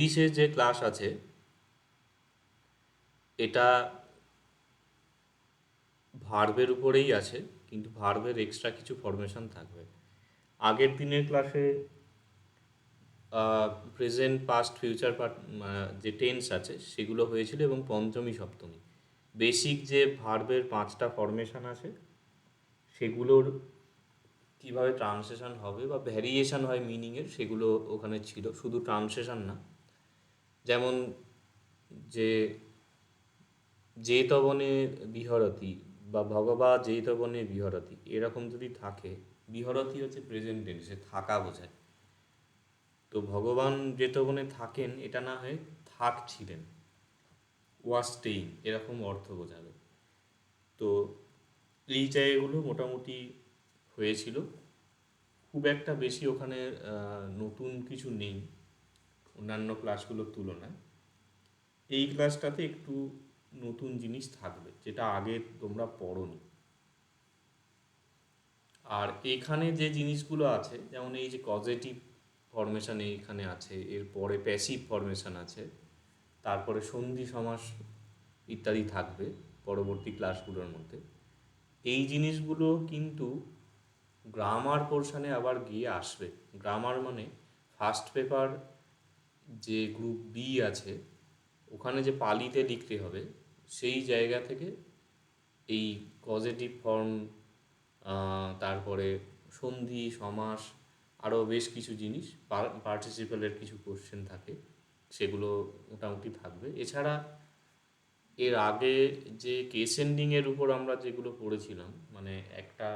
ইংলিশের যে ক্লাস আছে এটা ভার্বের উপরেই আছে, কিন্তু ভার্বের এক্সট্রা কিছু ফরমেশন থাকবে। আগের দিনের ক্লাসে প্রেজেন্ট পাস্ট ফিউচার যে টেন্স আছে সেগুলো হয়েছিল, এবং পঞ্চমী সপ্তমী বেসিক যে ভার্বের 5টা ফরমেশন আছে সেগুলোর কিভাবে ট্রান্সলেশন হবে বা ভ্যারিয়েশন হয় মিনিংয়ের, সেগুলো ওখানে ছিল, শুধু ট্রান্সলেশন না। যেমন যে যেতবনে বিহরতি বা ভগবা যেতবনে বিহরতি, এরকম যদি থাকে, বিহরতি হচ্ছে প্রেজেন্ট টেন্সে থাকা বোঝায়, তো ভগবান যেতবনে থাকেন এটা না হয়ে থাকছিলেন, ওয়াজ স্টেইং, এরকম অর্থ বোঝাবে। তো এই জায়গাগুলো মোটামুটি হয়েছিল, খুব একটা বেশি ওখানে নতুন কিছু নেই অন্যান্য ক্লাসগুলোর তুলনায়। এই ক্লাসটাতে একটু নতুন জিনিস থাকবে যেটা আগে তোমরা পড়োনি। আর এখানে যে জিনিসগুলো আছে, যেমন এই যে কজেটিভ ফরমেশন এইখানে আছে, এরপরে প্যাসিভ ফরমেশন আছে, তারপরে সন্ধি সমাস ইত্যাদি থাকবে পরবর্তী ক্লাসগুলোর মধ্যে। এই জিনিসগুলো কিন্তু গ্রামার পোর্শনে আবার গিয়ে আসবে। গ্রামার মানে ফার্স্ট পেপার যে গ্রুপ বি আছে, ওখানে যে পালিতে লিখতে হবে, সেই জায়গা থেকে এই পজিটিভ ফর্ম, তারপরে সন্ধি সমাস, আরও বেশ কিছু জিনিস, পার্টিসিপেলের কিছু কোশ্চেন থাকে, সেগুলো মোটামুটি থাকবে। এছাড়া এর আগে যে কেস এন্ডিংয়ের উপর আমরা যেগুলো পড়েছিলাম, মানে একটা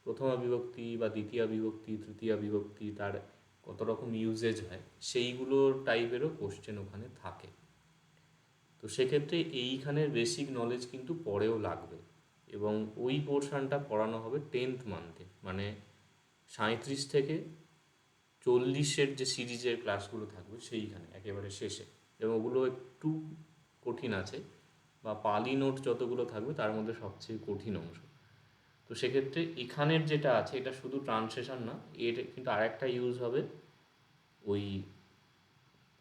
প্রথমা বিভক্তি বা দ্বিতীয় বিভক্তি তৃতীয় বিভক্তি, তার কত রকম ইউজেজ হয়, সেইগুলো টাইপেরও কোশ্চেন ওখানে থাকে। তো সেক্ষেত্রে এইখানের বেসিক নলেজ কিন্তু পরেও লাগবে, এবং ওই পোর্শনটা পড়ানো হবে 10th মান্থে, মানে 37 থেকে 40-এর যে সিরিজের ক্লাসগুলো থাকবে সেইখানে একেবারে শেষে, এবং ওগুলো একটু কঠিন আছে, বা পালি নোট যতগুলো থাকবে তার মধ্যে সবচেয়ে কঠিন অংশ। তো সেক্ষেত্রে এখানের যেটা আছে এটা শুধু ট্রান্সলেশন না, এর কিন্তু আরেকটা ইউজ হবে ওই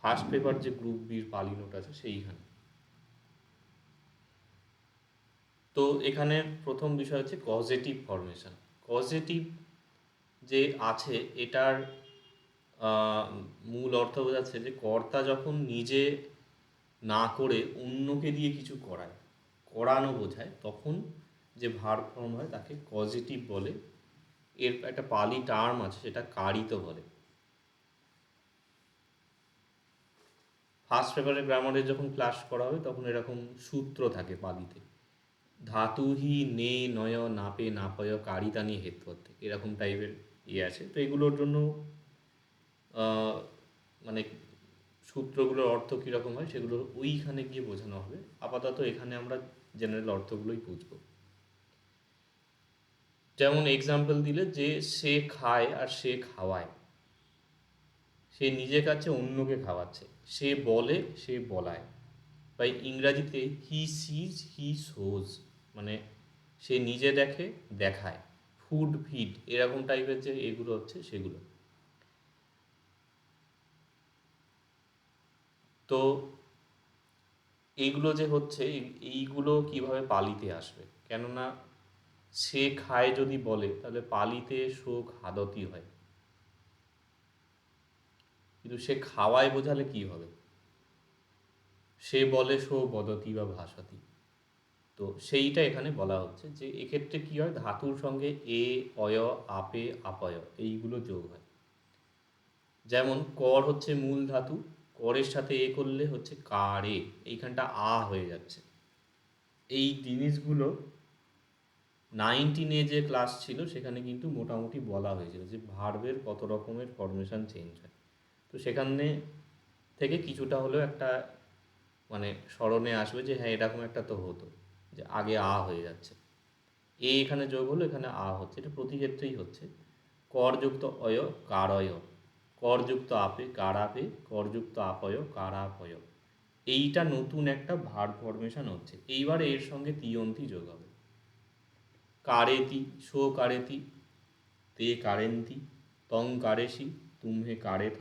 ফার্স্ট পেপার যে গ্রুপ বির পালি নোট আছে সেইখানে। তো এখানে প্রথম বিষয় হচ্ছে কজেটিভ ফরমেশন। কজেটিভ যে আছে এটার মূল অর্থ বোঝাচ্ছে যে কর্তা যখন নিজে না করে অন্যকে দিয়ে কিছু করায়, করানো বোঝায়, তখন যে ভার্ব ফর্ম হয় তাকে কজেটিভ বলে। এর একটা পালি টার্ম আছে, সেটা কারিত বলে। ফার্স্ট পেপারে গ্রামারের যখন ক্লাস করা হবে তখন এরকম সূত্র থাকে পালিতে, ধাতুহি নে নয় নাপে নাপয় কারিতানি হেতপথে, এরকম টাইপের আছে। তো এগুলোর জন্য মানে সূত্রগুলোর অর্থ কীরকম হয় সেগুলো ওইখানে গিয়ে বোঝানো হবে। আপাতত এখানে আমরা জেনারেল অর্থগুলোই বুঝবো। যেমন এক্সাম্পল দিলে, যে সে খায় আর সে খাওয়ায়, সে নিজে খাচ্ছে অন্যকে খাওয়াচ্ছে, সে বলে সে বলায়, বা ইংরাজিতে হি সিজ হি শোজ, মানে সে নিজে দেখে দেখায়, ফুড ফিড, এরকম টাইপের যে এগুলো হচ্ছে সেগুলো। তো এইগুলো যে হচ্ছে, এইগুলো কিভাবে পালিতে আসবে, কেননা সে খায় যদি বলে তাহলে পালিতে শোক হাদতি হয়, কিন্তু সে খাওয়ায় বোঝালে কি হবে, সে বলে শো বদতি বা ভাষতি। তো সেইটা এখানে বলা হচ্ছে যে এক্ষেত্রে কী হয়, ধাতুর সঙ্গে এ অয় আপে আপয় এইগুলো যোগ হয়। যেমন কর হচ্ছে মূল ধাতু, করের সাথে এ করলে হচ্ছে কারে, এইখানটা আ হয়ে যাচ্ছে। এই জিনিসগুলো 19-এ যে ক্লাস ছিল সেখানে কিন্তু মোটামুটি বলা হয়েছিল যে ভার্বের কত রকমের ফরমেশন চেঞ্জ হয়। তো সেখানে থেকে কিছুটা হলেও একটা মানে স্মরণে আসবে যে হ্যাঁ এরকম একটা তো হতো, যে আগে আ হয়ে যাচ্ছে, এ এখানে যোগ হলো, এখানে আ হচ্ছে, এটা প্রতি ক্ষেত্রেই হচ্ছে। করযুক্ত অয় কারয়, করযুক্ত আপে কারাপে, করযুক্ত আপয় কারাপয়, এইটা নতুন একটা ভার্ব ফরমেশন হচ্ছে। এইবার এর সঙ্গে তিয়ন্তি যোগ হবে, কারেতি শো কারেতি, তে কারেন্তি, তং কারেসি তুমহে কারেথ,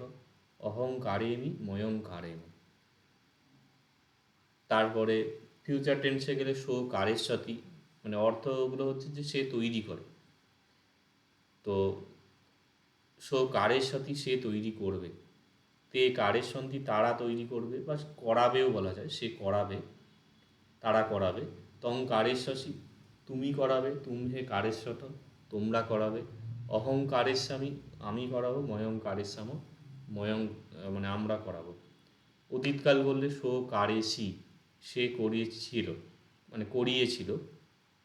অহং কারেমি ময়ং কারেমি। তারপরে ফিউচার টেন্সে গেলে শো কারের সাথী, মানে অর্থগুলো হচ্ছে যে সে তৈরি করে। তো শো কারের সাথী সে তৈরি করবে, তে কারের সন্ধি তারা তৈরি করবে বা করাবেও বলা যায়, সে করাবে, তারা করাবে। তং কারের শাসী তুমি করাবে, তুমহে কারের শত তোমরা করাবে। অহংকারের স্বামী আমি করাবো, ময়ং কারের সাম ময়ং মানে আমরা করাবো। অতীতকাল বললে শো কারেসি সে করিয়েছিল, মানে করিয়েছিল।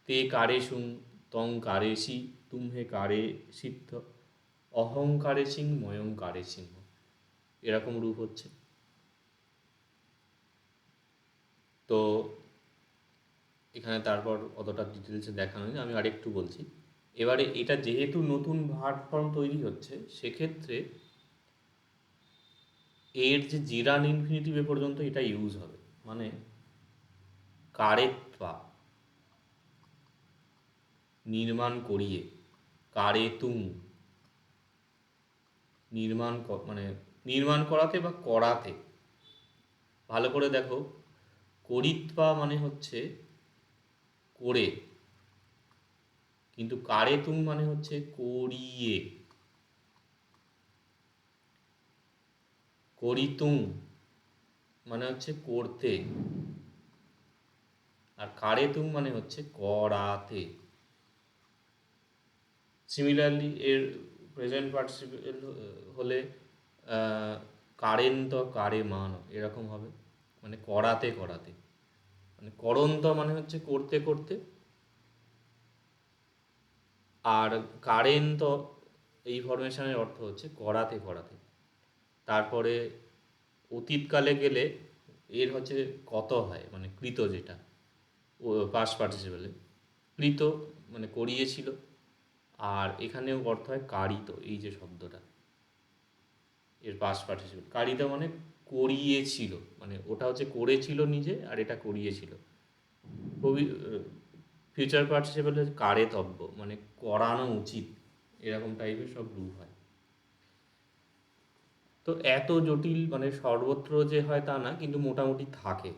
তে কারে সুং তং কারেসি তুমহে কারে সিদ্ধ অহংকারে সিং ময়ং কারে সিংহ, এরকম রূপ হচ্ছে। তো এখানে তারপর অতটা ডিটেলসে দেখানো নেই, আমি আরেকটু বলছি। এবারে এটা যেহেতু নতুন ভার্ব ফর্ম তৈরি হচ্ছে, সেক্ষেত্রে এর যে জিরান ইনফিনিটিভ পর্যন্ত এটা ইউজ হবে, মানে কারেত্বা নির্মাণ করিয়ে, কারে তুং নির্মাণ মানে নির্মাণ করাতে বা করাতে। ভালো করে দেখো, করিত্বা মানে হচ্ছে করে, কিন্তু কারে তুং মানে হচ্ছে করিয়ে। করিতুং মানে হচ্ছে করতে, আর কারে তুং মানে হচ্ছে করাতে। সিমিলারলি এর প্রেজেন্ট পার্টিসিপেল হলে কারেন্ত কারে মান এরকম হবে, মানে করাতে করাতে। মানে করন্ত মানে হচ্ছে করতে করতে, আর কারেন্ত এই ফরমেশনের অর্থ হচ্ছে করাতে করাতে। তারপরে অতীতকালে গেলে এর হচ্ছে কত হয়, মানে কৃত, যেটা ও পাস্ট পার্টিসিপেলে কৃত মানে করিয়েছিল। আর এখানেও অর্থ হয় কারিত, এই যে শব্দটা এর পাস্ট পার্টিসিপেল। কারিত মানে করিয়েছিল, মানে ওটা হচ্ছে করেছিল নিজে, আর এটা করিয়েছিল। কবি ফিউচার পার্টিসিপেল হচ্ছে কারেতব্য, মানে করানো উচিত, এরকম টাইপের সব রূপ হয়। তো এত জটিল মানে সর্বত্র যে হয় তা না, কিন্তু মোটামুটি থাকে।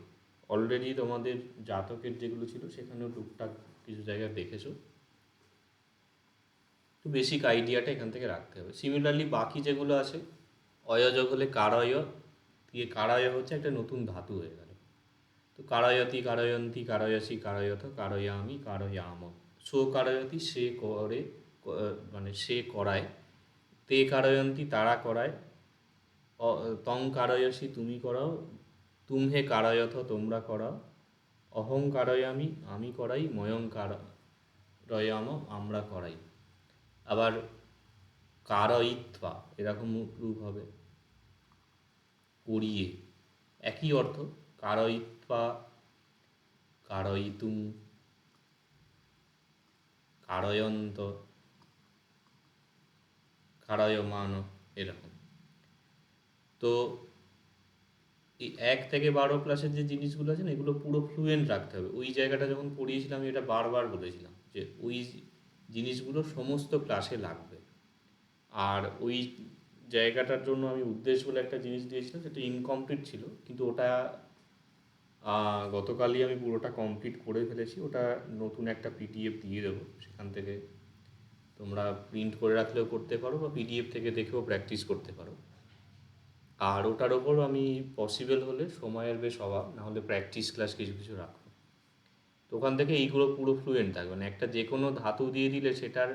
অলরেডি তোমাদের জাতকের যেগুলো ছিল সেখানেও টুকটাক কিছু জায়গায় দেখেছো। তো বেসিক আইডিয়াটা এখান থেকে রাখতে হবে। সিমিলারলি বাকি যেগুলো আছে, অয়যোগ হলে কারয়, দিয়ে কারয় হচ্ছে একটা নতুন ধাতু হয়ে গেল। তো কারয়তি কারয়ন্তি কারয়সি কারয়ত কারয়ামি কারয়াম। সো কারয়তি সে করে, মানে সে করায়। তে কারয়ন্তি তারা করায়। তং কারয়সি তুমি করাও, তুমহে কারয়থ তোমরা করাও। অহং কারয়ামি আমি করাই, ময়ং কারয়াম আমরা করাই। আবার কারয়িত্বা এরকম রূপ হবে, করিয়ে, একই অর্থ। কারয়িত্বা, কারয়িতুম, কারয়ন্ত, কারয়মান, এরকম। তো এই 1 থেকে 12 ক্লাসের যে জিনিসগুলো আছে না, এগুলো পুরো ফ্লুয়েন্ট রাখতে হবে। ওই জায়গাটা যখন পড়িয়েছিলাম আমি এটা বারবার বলেছিলাম যে ওই জিনিসগুলো সমস্ত ক্লাসে লাগবে। আর ওই জায়গাটার জন্য আমি উদ্দেশ্য বলে একটা জিনিস দিয়েছিলাম, সেটা ইনকমপ্লিট ছিল, কিন্তু ওটা গতকালই আমি পুরোটা কমপ্লিট করে ফেলেছি। ওটা নতুন একটা পিডিএফ দিয়ে দেবো, সেখান থেকে তোমরা প্রিন্ট করে রাখলেও করতে পারো বা পিডিএফ থেকে দেখেও প্র্যাকটিস করতে পারো। আর ওটার ওপর আমি পসিবল হলে সময়ের বেশ অভাব, নাহলে প্র্যাকটিস ক্লাস কিছু কিছু রাখবো। তো ওখান থেকে এইগুলো পুরো ফ্লুয়েন্ট থাকবে, মানে একটা যে কোনো ধাতু দিয়ে দিলে সেটার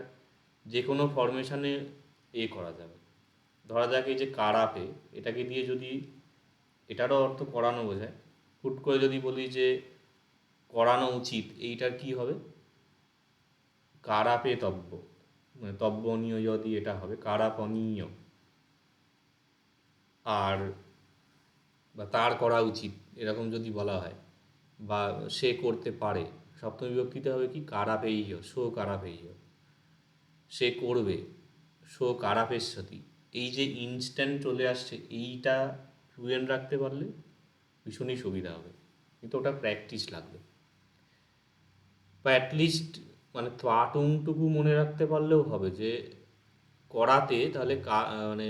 যে কোনো ফরমেশানে করা যাবে। ধরা যাক এই যে কারাপে, এটাকে দিয়ে যদি, এটারও অর্থ করানো বোঝায়, হুট করে যদি বলি যে করানো উচিত, এইটার কি হবে? কারাপে তব্য, মানে তব্যনীয় যদি এটা হবে কারাপনীয়। আর বা তার করা উচিত এরকম যদি বলা হয়, বা সে করতে পারে, সপ্তমী বিভক্তিতে হবে কি কারাপেয়, সো কারাপেয়, সে করবে, সো কারাপেশ্বতি। এই যে ইনস্ট্যান্ট চলে আসছে, এইটা ফ্লুয়েন্ট রাখতে পারলে ভীষণই সুবিধা হবে, কিন্তু ওটা প্র্যাকটিস লাগবে। বা অ্যাটলিস্ট মানে ত্বাটুংটুকু মনে রাখতে পারলেও হবে যে করাতে, তাহলে মানে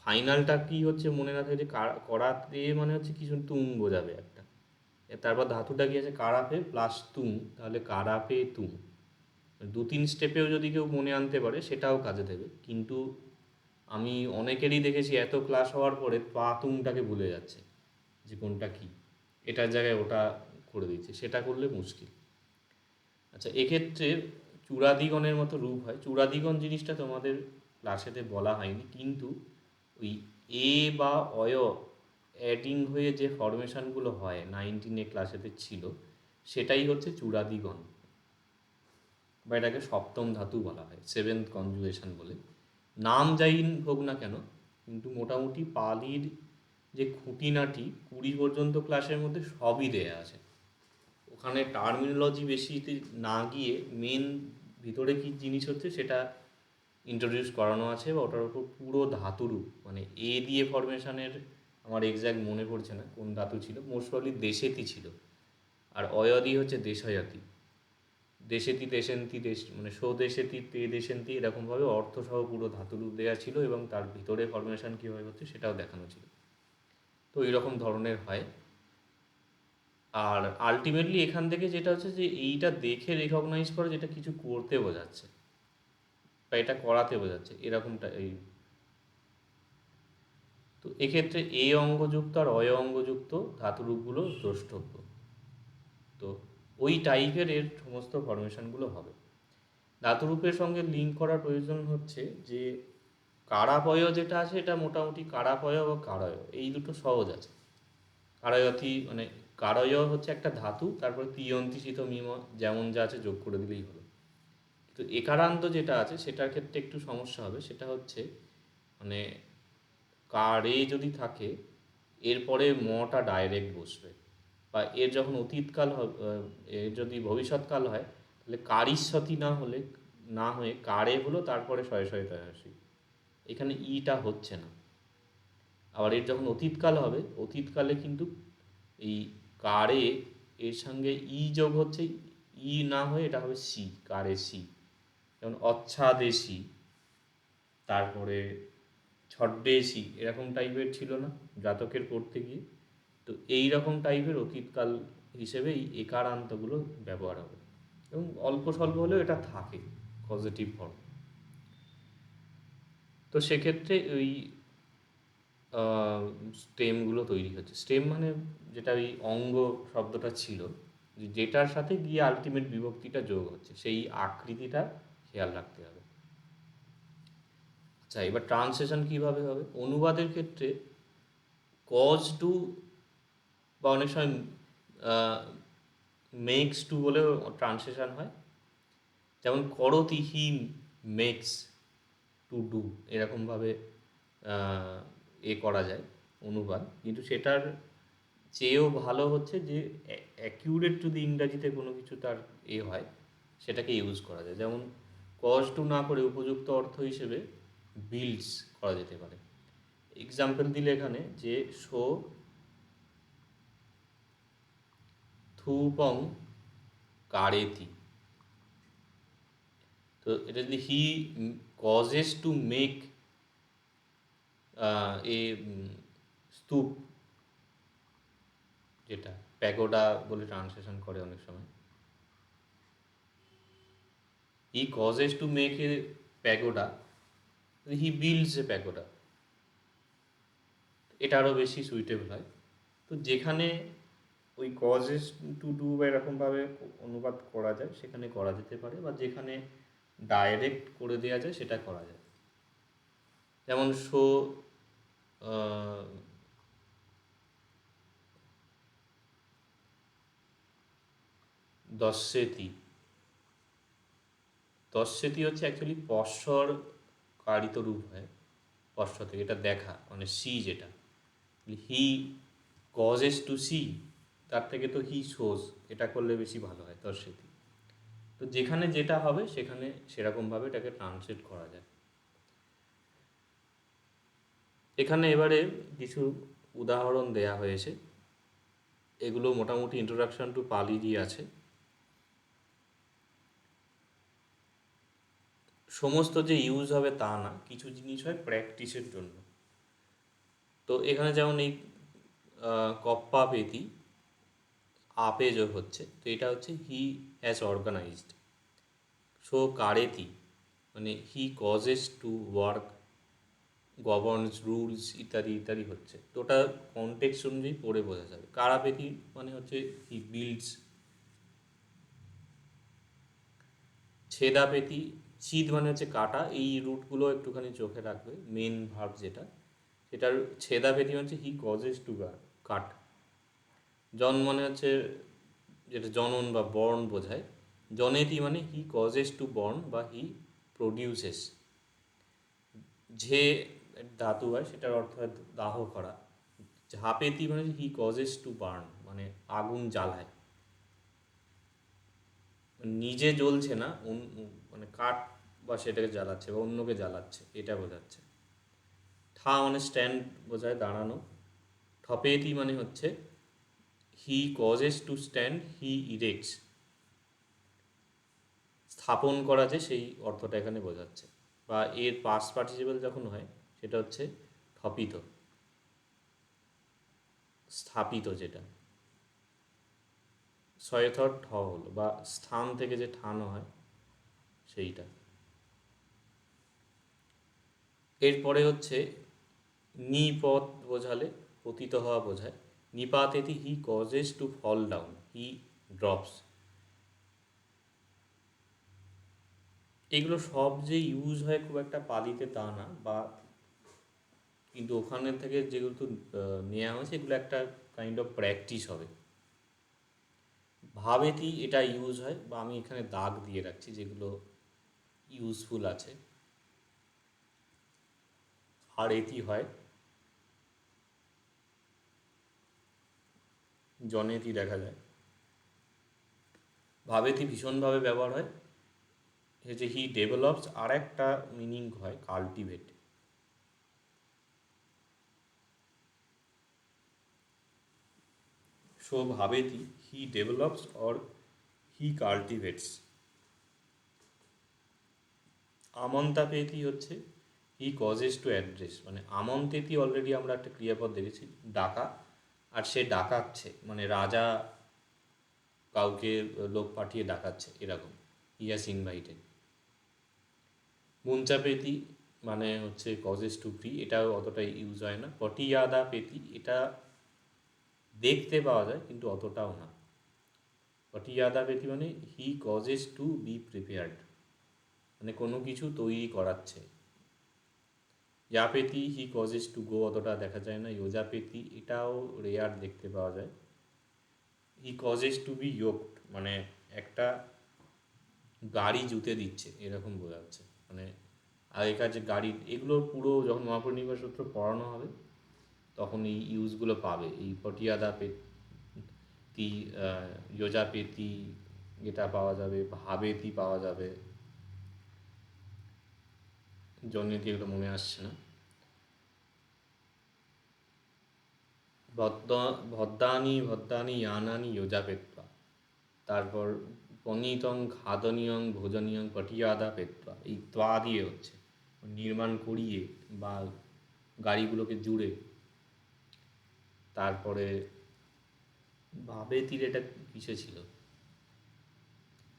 ফাইনালটা কি হচ্ছে মনে রাখে যে করাতে মানে হচ্ছে কিছু তুং বোঝাবে একটা, তারপর ধাতুটা কি আছে, কারাপে প্লাস তুং, তাহলে কারাপে তুং। 2-3 স্টেপেও যদি কেউ মনে আনতে পারে সেটাও কাজে দেবে, কিন্তু আমি অনেকেরই দেখেছি এত ক্লাস হওয়ার পরে পা তুংটাকে ভুলে যাচ্ছে যে কোনটা কী, এটার জায়গায় ওটা করে দিচ্ছে, সেটা করলে মুশকিল। আচ্ছা, এক্ষেত্রে চূড়াদিগণের মতো রূপ হয়। চূড়াদিগণ জিনিসটা তোমাদের ক্লাসেতে বলা হয়নি, কিন্তু ওই এ বা অয় অ্যাডিং হয়ে যে ফরমেশানগুলো হয় 19 ক্লাসেতে ছিল, সেটাই হচ্ছে চূড়াদিগণ, বা এটাকে সপ্তম ধাতু বলা হয়, 7th কনজুগেশন বলে। নাম যাই হোক না কেন, কিন্তু মোটামুটি পালির যে খুঁটিনাটি 20 পর্যন্ত ক্লাসের মধ্যে সবই দেয়া আছে। ওখানে টার্মিনোলজি বেশিতে না গিয়ে মেন ভিতরে কী জিনিস হচ্ছে সেটা ইন্ট্রোডিউস করানো আছে, বা ওটার উপর পুরো ধাতুরূপ, মানে এ দিয়ে ফরমেশনের, আমার এক্স্যাক্ট মনে পড়ছে না কোন ধাতু ছিল, মোস্ট প্রবলি দেশেতি ছিল, আর অয়দি হচ্ছে দেশায়তি। দেশেতি দেশেন্তি দেশ, মানে স্বদেশেতি তে দেশেন্তি, এরকমভাবে অর্থসহ পুরো ধাতুরূপ দেওয়া ছিল, এবং তার ভিতরে ফরমেশন কীভাবে হচ্ছে সেটাও দেখানো ছিল। তো এইরকম ধরনের হয়। আর আলটিমেটলি এখান থেকে যেটা হচ্ছে যে এইটা দেখে রেকগনাইজ করে যেটা কিছু করতে বোঝাচ্ছে, বা এটা করাতে বোঝাচ্ছে, এরকমটা এই। তো এক্ষেত্রে এ অঙ্গযুক্ত আর অয় অঙ্গযুক্ত ধাতুরূপগুলো দ্রষ্টব্য। তো ওই টাইপের এর সমস্ত ফরমেশনগুলো হবে। ধাতুরূপের সঙ্গে লিঙ্ক করার প্রয়োজন হচ্ছে যে কারাপয় যেটা আছে, এটা মোটামুটি কারাপয় বা কারয়, এই দুটো সহজ আছে। কারয়তি মানে কারয় হচ্ছে একটা ধাতু, তারপরে তিয়ন্তি শীত মিম যেমন যা আছে যোগ করে দিলেই হলো। তো একারান্ত যেটা আছে সেটার ক্ষেত্রে একটু সমস্যা হবে, সেটা হচ্ছে মানে কারে যদি থাকে এরপরে মটা ডাইরেক্ট বসবে, বা এর যখন অতীতকাল এর যদি ভবিষ্যৎকাল হয় তাহলে কারিস্বতী না হয়ে কারে হলো, তারপরে শয়ে শয়ে তয়াসী, এখানে ইটা হচ্ছে না। আবার এর যখন অতীতকাল হবে, অতীতকালে কিন্তু এই কারে এর সঙ্গে ই যোগ হচ্ছে, ই না হয়ে এটা হবে সি, কারে সি। যেমন অচ্ছাদেশী, তারপরে ছদ্মেশী, এরকম টাইপের ছিল না জাতকের পড়তে গিয়ে। তো এই রকম টাইপের অতীতকাল হিসেবে এই একারান্তগুলো ব্যবহার হবে, এবং অল্প স্বল্প হলেও এটা থাকে পজিটিভ ফর্ম। তো সেক্ষেত্রে ওই স্টেমগুলো তৈরি হচ্ছে। স্টেম মানে যেটা ওই অঙ্গ শব্দটা ছিল, যেটার সাথে গিয়ে আলটিমেট বিভক্তিটা যোগ হচ্ছে, সেই আকৃতিটা খেয়াল রাখতে হবে। আচ্ছা, এবার ট্রান্সলেশন কীভাবে হবে? অনুবাদের ক্ষেত্রে কজ টু, বা অনেক সময় মেক্স টু বলেও ট্রান্সলেশন হয়। যেমন করতি হি মেক্স টু ডু, এরকমভাবে করা যায় অনুবাদ, কিন্তু সেটার চেয়েও ভালো হচ্ছে যে অ্যাকিউরেট যদি ইংরাজিতে কোনো কিছু তার হয় সেটাকে ইউজ করা যায়। যেমন কজ টু না করে উপযুক্ত অর্থ হিসেবে বিল্ডস করা যেতে পারে। এক্সাম্পল দিলে এখানে যে শো থুপং কারেতি, তো এটা যদি he causes to make a স্তূপ, যেটা প্যাগোডা বলে ট্রান্সলেশন করে অনেক সময়, he causes to make a pagoda, he builds a pagoda, এটা আরও বেশি সুইটেবল হয়। তো যেখানে ওই কজেস টু ডু বা এরকমভাবে অনুবাদ করা যায় সেখানে করা যেতে পারে, বা যেখানে ডাইরেক্ট করে দেওয়া যায় সেটা করা যায়। যেমন শো দস্যেতি, দস্যেতি হচ্ছে অ্যাকচুয়ালি পশ্বর কারিত রূপ হয়, পশ্চ থেকে, এটা দেখা মানে সি, যেটা হি কজেস টু সি, তার থেকে তো হি শোজ, এটা করলে বেশি ভালো হয় দর্শেতি। তো যেখানে যেটা হবে সেখানে সেরকমভাবে এটাকে ট্রান্সলেট করা যায়। এখানে এবারে কিছু উদাহরণ দেয়া হয়েছে, এগুলো মোটামুটি ইন্ট্রোডাকশন টু পালিরই আছে। সমস্ত যে ইউজ হবে তা না, কিছু জিনিস হয় প্র্যাকটিসের জন্য। তো এখানে যেমন এই কপ্পা পেতি, আপে যোগ হচ্ছে, তো এটা হচ্ছে হি হ্যাজ অর্গানাইজড। সো কারেতি মানে he causes to work, governs, rules ইত্যাদি ইত্যাদি হচ্ছে। তো ওটা কনটেক্সট অনুযায়ী পড়ে বোঝা যাবে। কারাপেতি মানে হচ্ছে হি বিল্ডস। ছেদাপেতি, ছিদ মানে হচ্ছে কাটা, এই রুটগুলো একটুখানি চোখে রাখবে, মেন ভার্ব যেটা সেটার। ছেদাপেতি মানে হচ্ছে হি কজেস টু কাট। জন মানে হচ্ছে যেটা জনন বা বর্ন বোঝায়। জনেতি মানে হি কজেস টু বর্ন বা হি প্রডিউসেস। যে ধাতু হয় সেটার অর্থ হয় দাহ করা। ঝাঁপেতি মানে হি কজেস টু বার্ন মানে আগুন জ্বালায়, নিজে জ্বলছে না, মানে কাঠ বা সেটাকে জ্বালাচ্ছে বা অন্যকে জ্বালাচ্ছে, এটা বোঝাচ্ছে। ঠা মানে স্ট্যান্ড বোঝায়, দাঁড়ানো। ঠপেতি মানে হচ্ছে হি কজেস টু স্ট্যান্ড, হি ইরেক্টস, স্থাপন করা, যে সেই অর্থটা এখানে বোঝাচ্ছে। বা এর পাস্ট পার্টিসিপেল যখন হয় সেটা হচ্ছে ঠপিত, স্থাপিত, যেটা ছয়থর ঠ হলো, বা স্থান থেকে যে ঠানো হয় সেইটা। এরপরে হচ্ছে নিপথ বোঝালে পতিত হওয়া বোঝায়। নিপাতেতি he causes to fall down, he drops. এগুলো সব যে ইউজ হয় খুব একটা পালিতে তা না, বা কিন্তু ওখানে থেকে যেগুলো নেওয়া হয়েছে এগুলো একটা কাইন্ড অফ প্র্যাকটিস হবে। ভাবেতি এটা ইউজ হয়, বা আমি এখানে দাগ দিয়ে রাখছি যেগুলো ইউজফুল আছে। আর এটি হয়, জনেতি দেখা যায়। ভাবেতি ভীষণভাবে ব্যবহার হয়, এই যে হি ডেভেলপস, আর একটা মিনিং হয় কাল্টিভেট। সো ভাবেতি he develops or he cultivates. আমন্তাপেতি হচ্ছে হি কজেস টু অ্যাড্রেস, মানে আমন্তেতি অলরেডি আমরা একটা ক্রিয়াপদ দেখেছি, ডাকা। আর সে ডাকাচ্ছে মানে রাজা কাউকে লোক পাঠিয়ে ডাকাচ্ছে, এরকম। ইয়াস ইনভাইটেড। মুঞ্চা পেতি মানে হচ্ছে কজেস টু ফ্রি, এটাও অতটা ইউজ হয় না। পটিয়াদা পেতি এটা দেখতে পাওয়া যায় কিন্তু অতটাও না। পটিয়াদা পেতি মানে he causes to be prepared, মানে কোনো কিছু তৈরি করাচ্ছে। ইয়াপেতি হি কজেস টু গো অতটা দেখা যায় না। ইয়োজাপেতি এটাও রেয়ার দেখতে পাওয়া যায়। হি কজেস টু বি ইয়োকড মানে একটা গাড়ি জুতে দিচ্ছে, এরকম বোঝাচ্ছে। মানে আগেকার যে গাড়ি, এগুলো পুরো যখন মহাপরিনির্বাণ সূত্র পড়ানো হবে তখন এই ইউজগুলো পাবে। এই পটিয়াদা পেতি, ইয়োজাপেতি এটা পাওয়া যাবে, ভাবেতি পাওয়া যাবে, জন্যতি এগুলো মনে আসছে না। ভদ্দানি ভদ্দানি ইয়ানানি যোজা পেত্বা। তারপর পনীতং খাদনীয়ং ভোজনীয়ং পটিয়াদা পেত্বা, এই ত্বা দিয়ে হচ্ছে নির্মাণ করিয়ে বা গাড়িগুলোকে জুড়ে। তারপরে ভাবেতির এটা কিসে ছিল,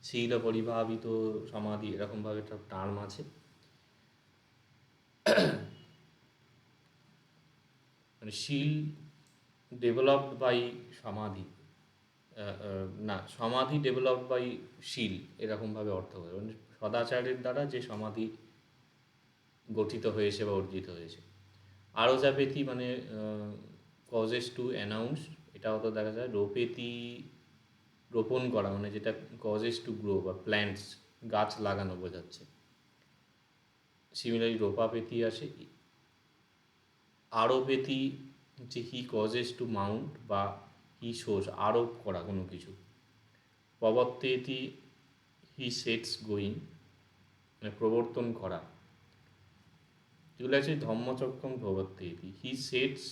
শীল পরিভাবিত সমাধি, এরকমভাবে একটা টার্ম আছে। মানে শীল ডেভেলপড বাই সমাধি, না, সমাধি ডেভেলপড বাই শীল, এরকমভাবে অর্থ করে, মানে সদাচারের দ্বারা যে সমাধি গঠিত হয়েছে বা অর্জিত হয়েছে। আরোজাপেতি মানে কজেস টু অ্যানাউন্স, এটাও তো দেখা যায়। রোপেতি রোপণ করা, মানে যেটা কজেস টু গ্রো বা প্ল্যান্টস, গাছ লাগানো বোঝাচ্ছে। সিমিলারলি রোপাপেতি আসে। আরোপেতি হচ্ছে হি কজেস টু মাউন্ট বা হি শোস, আরোপ করা কোনো কিছু। প্রবর্তেতি হি সেটস গোয়িং মানে প্রবর্তন করা। যেগুলো আছে ধম্মচক্রম প্রবর্তেতি, he sets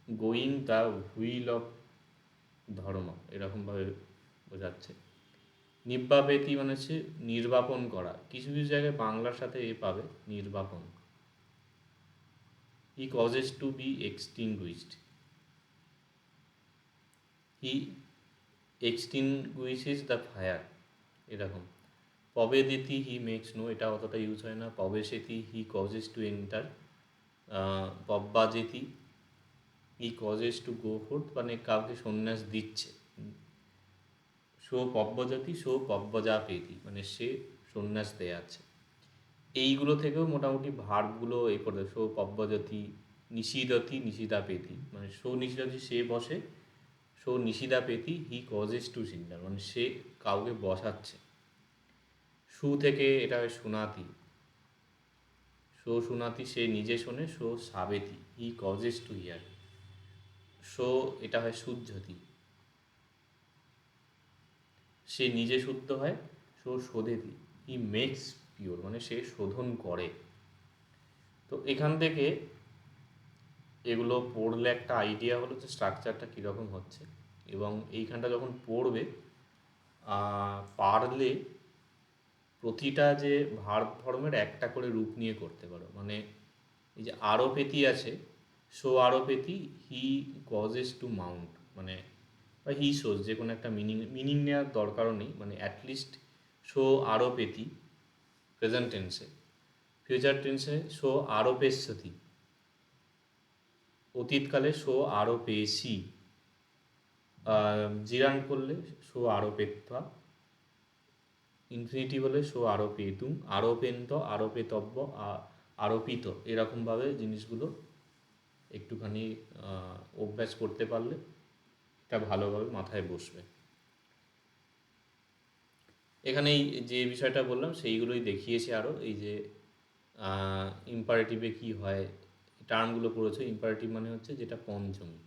going the wheel of dharma, এরকমভাবে বোঝাচ্ছে। নিব্বাপেতি মানে হচ্ছে নির্বাপন করা, কিছু কিছু জায়গায় বাংলার সাথে এ পাবে, নির্বাপন। He causes to be extinguished, he extinguishes the fire, এরকম। পবেদিতি হি মেক্স নো, এটা অতটা ইউজ হয় না। পবেশেতি হি কজেস টু এন্টার। পব্বাজেতি he causes to go forth, মানে কাউকে সন্ন্যাস দিচ্ছে। সো পব্বজাতি সো পব্বজাপেতি, মানে সে সন্ন্যাস দেয়াচ্ছে। এইগুলো থেকেও মোটামুটি ভার্বগুলো এ করে, সো পব্বজাতি নিষিদতি নিষিদাপেতি, মানে সো নিষিদাতি সে বসে, সো নিষিদাপেতি হি কজেস টু সিন্ডার, মানে সে কাউকে বসাচ্ছে। সু থেকে এটা হয় শোনাতি, সো শোনাতি সে নিজে শোনে, সো সাবেতি he causes to hear. So এটা হয় শুদ্ধতি, সে নিজে শুদ্ধ হয়, সো শোধেতি হি মেক্স পিওর, মানে সে শোধন করে। তো এখান থেকে এগুলো পড়লে একটা আইডিয়া হলো যে স্ট্রাকচারটা কীরকম হচ্ছে, এবং এইখানটা যখন পড়বে পারলে প্রতিটা যে ভার্ব ফর্মের একটা করে রূপ নিয়ে করতে পারো। মানে এই যে আরোপেতি আছে, শো আরোপেতি হি কজেস টু মাউন্ট, মানে বা হি শোজ, যে কোনো একটা মিনিং নেওয়ার দরকারও নেই, মানে অ্যাটলিস্ট শো আরোপেতি প্রেজেন্ট টেন্সে। ফিউচার টেন্সে শো আরোপেষ্যতি, অতীতকালে শো আরোপেশি, জিরান্ড করলে শো আরোপেত্বা, ইনফিনিটিভ হলে শো আরোপেতুম, আরোপেন্ত আরোপেতব্য আরোপিত, এরকমভাবে জিনিসগুলো একটুখানি অভ্যাস করতে পারলে এটা ভালোভাবে মাথায় বসবে। এখানে এই যে বিষয়টা বললাম সেইগুলোই দেখিয়েছে আরও, এই যে ইম্পারেটিভে কি হয়, টার্মগুলো পড়েছে। ইম্পারেটিভ মানে হচ্ছে যেটা পঞ্চমী,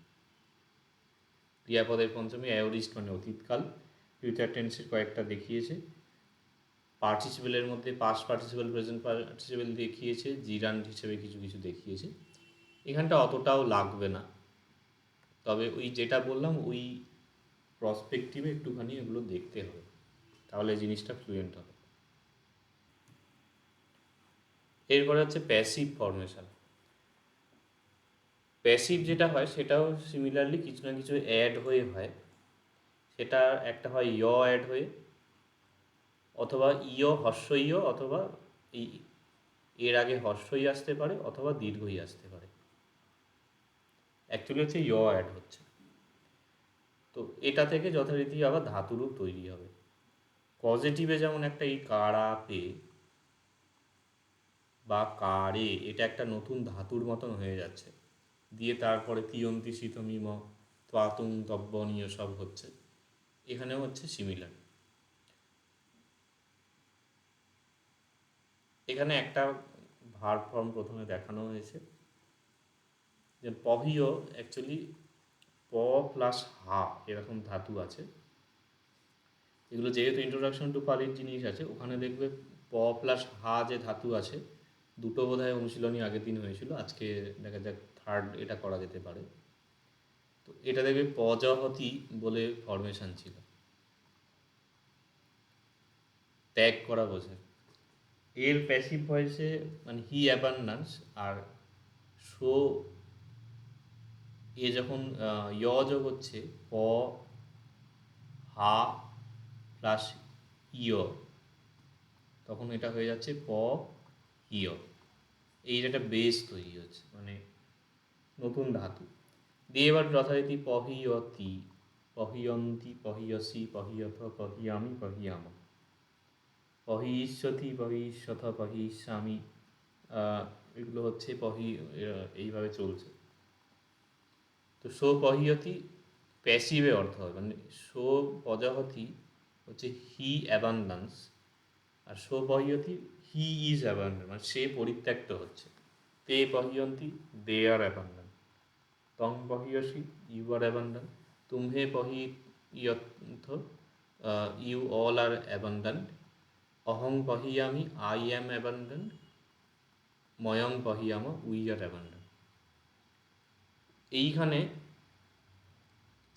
ক্রিয়াপদের পঞ্চমী, অ্যাওরিস্ট মানে অতীতকাল, ফিউচার টেন্সের কয়েকটা দেখিয়েছে, পার্টিসিপেলের মধ্যে পাস্ট পার্টিসিপেল প্রেজেন্ট পার্টিসিপেল দেখিয়েছে, জিরান্ড হিসেবে কিছু কিছু দেখিয়েছে। এখানটা অতটাও লাগবে না, তবে ওই যেটা বললাম ওই প্রসপেক্টিভে একটুখানি এগুলো দেখতে হবে, তাহলে জিনিসটা ফ্লুয়েন্ট হবে। এরপরে হচ্ছে প্যাসিভ ফর্মেশন। প্যাসিভ যেটা হয় সেটাও সিমিলারলি কিছু না কিছু অ্যাড হয়ে হয়। সেটা একটা হয় অ্যাড হয়ে, অথবা হর্ষই, অথবা এই এর আগে হর্ষই আসতে পারে, অথবা দীর্ঘই আসতে পারে। অ্যাকচুয়ালি হচ্ছে অ্যাড হচ্ছে, তো এটা থেকে যথারীতি আবার ধাতুরূপ তৈরি হবে। পজিটিভে যেমন একটা এই কারা পে বা কারে, এটা একটা নতুন ধাতুর মতন হয়ে যাচ্ছে, দিয়ে তারপরে তিয়ন্তি শীতমিম ত্বাতুং তব্বনীয় সব হচ্ছে। এখানেও হচ্ছে সিমিলার। এখানে একটা ভার্ব ফর্ম প্রথমে দেখানো হয়েছে, যে পহিয় অ্যাকচুয়ালি প প্লাস হা এরকম ধাতু আছে। এগুলো যেহেতু ইন্ট্রোডাকশন টু পালির জিনিস আছে, ওখানে দেখবে প প্লাস হা যে ধাতু আছে, দুটো বোধহয় অনুশীলনী আগের দিন হয়েছিল, আজকে দেখা যাক থার্ড এটা করা যেতে পারে। তো এটা দেখবে পজহতি বলে ফরমেশন ছিল, ত্যাগ করা বোঝায়। এর প্যাসিভ ভয়েসে মানে হি অ্যাবান্ডান্স, আর শো এ যখন যোগ হচ্ছে প হা প্লাস ইয়, তখন এটা হয়ে যাচ্ছে প ইয়। এই একটা বেস তৈরি হচ্ছে, মানে নতুন ধাতু দিয়ে এবার যথারীতি পহিয়তি, পহিয়ন্তি, পহিয়সি, পহিয়থ, পহিয়ামি, পহিয়াম, পহিষ্যতি, পহিষ্যথ, পহিষ্যামি, এগুলো হচ্ছে এইভাবে চলছে। তো সো পহিয়তি প্যাসিভে অর্থ হয়, মানে সো পজাহতি হচ্ছে হি অ্যাবান্ডান্স, আর সো পহিয়তি হি ইজ অ্যাবান্ডান্ট, মানে সে পরিত্যক্ত হচ্ছে। তে পহিয়ন্তি দে আর অ্যাবান্ডান্ট, তং পহিয়সি ইউ আর অ্যাবান্ডান্ট, তুমহে পহিয়থ ইউ অল আর অ্যাবান্ডান্ট, অহং পহিয়ামি আই অ্যাম অ্যাবান্ডান্ট, ময়ং পহিয়াম উই আর অ্যাবান্ডান্ট। এইখানে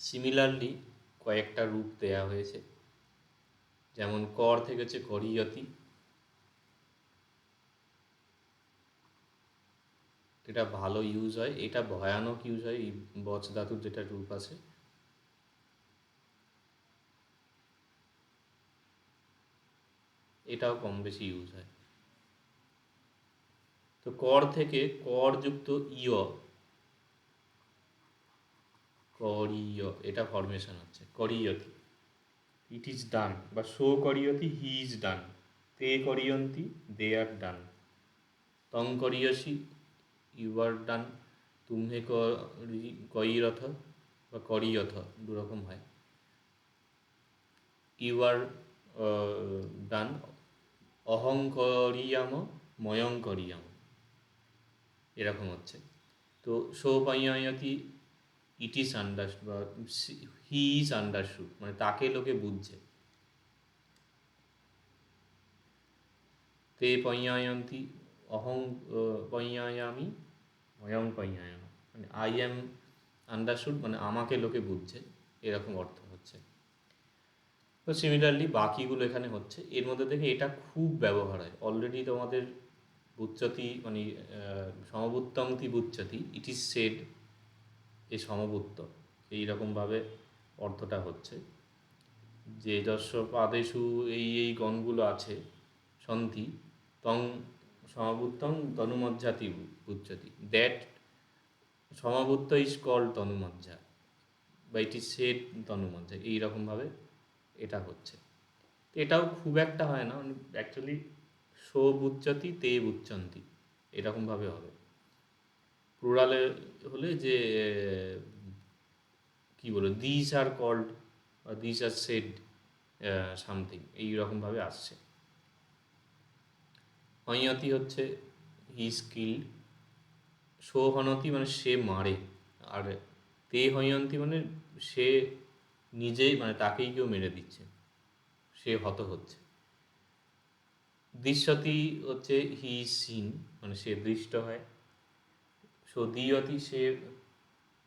সিমিলারলি কয়েকটা রূপ দেয়া হয়েছে, যেমন কর থেকে হচ্ছে করিয়তি, এটা ভালো ইউজ হয়, এটা ভয়ানক ইউজ হয় এই বচ ধাতুর যেটা রূপ আছে। এটাও কম বেশি ইউজ হয়। তো কর থেকে করযুক্ত ইয়, করিয়, এটা ফরমেশন হচ্ছে করিয়তি, ইট ইজ ডান, বা সো করিয়তি, হি ইজ ডান, তে করিয়ন্তি, দে আর ডান, তং করিয়সি, ইউ আর ডান, তুমহে কইরথ বা করিয়থ, দুরকম হয়। ইউ আর ডান, অহং করিয়াম, ময়ং করিয়াম, এরকম হচ্ছে। তো সৌপায়তি, ইট ইজ আন্ডার বা হি ইজ আন্ডারস্টুড, মানে তাকে লোকে বুঝছে। তে পয়্যায়ন্তি, অহং পয়্যায়ামি, ময়ং পয়্যায়ামি, মানে আই অ্যাম আন্ডারস্টুড, মানে আমাকে লোকে বুঝছে, এরকম অর্থ হচ্ছে। তো সিমিলারলি বাকিগুলো এখানে হচ্ছে। এর মধ্যে থেকে এটা খুব ব্যবহার হয় অলরেডি তোমাদের বুচ্চতি, মানে সমবুত্তংতি বুচ্চতি, ইট ইজ সেড, এই সমবুত্ত এইরকমভাবে অর্থটা হচ্ছে যে যস্য পাদেশু এই গণগুলো আছে সন্ধি, তং সমবুত্তং তনুমজ্জাতি বুচ্চতি, দ্যাট সমবুত্ত ইজ কল্ড তনুমজ্জা, বা ইট ইজ সেড তনুমজ্জা, এইরকমভাবে এটা হচ্ছে। তো এটাও খুব একটা হয় না, মানে অ্যাকচুয়ালি সো বুচ্চতি তে বুচ্চন্তি, এরকমভাবে হবে। প্লুরালে হলে যে কী বলো, দিস আর কল্ড বা দিস আর সেড সামথিং, এইরকমভাবে আসছে। হয়তি হচ্ছে হি স্কিল্ড, সো হনতি মানে সে মারে, আর তে হয়ন্তি মানে সে নিজেই, মানে তাকেই কেউ মেরে দিচ্ছে, সে হত হচ্ছে। দৃশ্যতি হচ্ছে হি সিন, মানে সে দৃষ্ট হয়। সো দিয়তি সে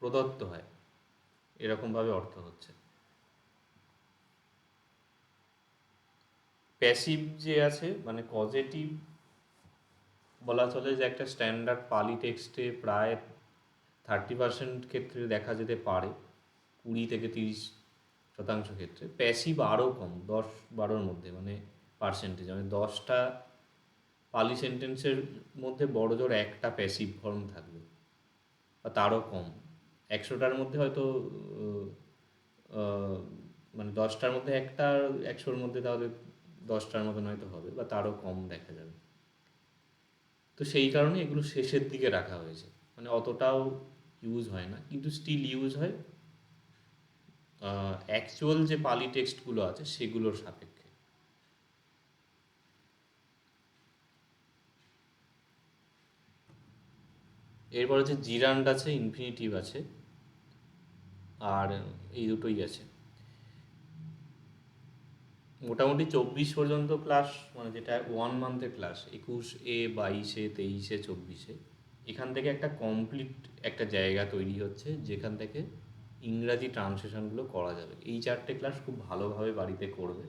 প্রদত্ত হয়, এরকমভাবে অর্থ হচ্ছে। প্যাসিভ যে আছে, মানে পজিটিভ বলা চলে যে একটা স্ট্যান্ডার্ড পালি টেক্সটে প্রায় 30% ক্ষেত্রে দেখা যেতে পারে, 20-30% ক্ষেত্রে। প্যাসিভ আরও কম, 10-12-র মধ্যে, মানে পার্সেন্টেজ, মানে 10টা পালি সেন্টেন্সের মধ্যে বড়জোর একটা প্যাসিভ ফর্ম থাকবে, বা তারও কম। 100টার মধ্যে হয়তো মানে 10টার মধ্যে একটা, 100-র মধ্যে তাহলে 10টার মতন হয়তো হবে, বা তারও কম দেখা যাবে। তো সেই কারণে এগুলো শেষের দিকে রাখা হয়েছে, মানে অতটাও ইউজ হয় না, কিন্তু স্টিল ইউজ হয় অ্যাকচুয়াল যে পালি টেক্সটগুলো আছে সেগুলোর সাপেক্ষে। এরপর হচ্ছে জিরান্ড আছে, ইনফিনিটিভ আছে, আর এই দুটোই আছে। মোটামুটি 24 পর্যন্ত ক্লাস, মানে যেটা 1 মান্থের ক্লাস, 21-এ, 22-এ, 23-এ, 24-এ, এখান থেকে একটা কমপ্লিট একটা জায়গা তৈরি হচ্ছে যেখান থেকে ইংরাজি ট্রান্সলেশনগুলো করা যাবে। এই 4টে ক্লাস খুব ভালোভাবে বাড়িতে করবে,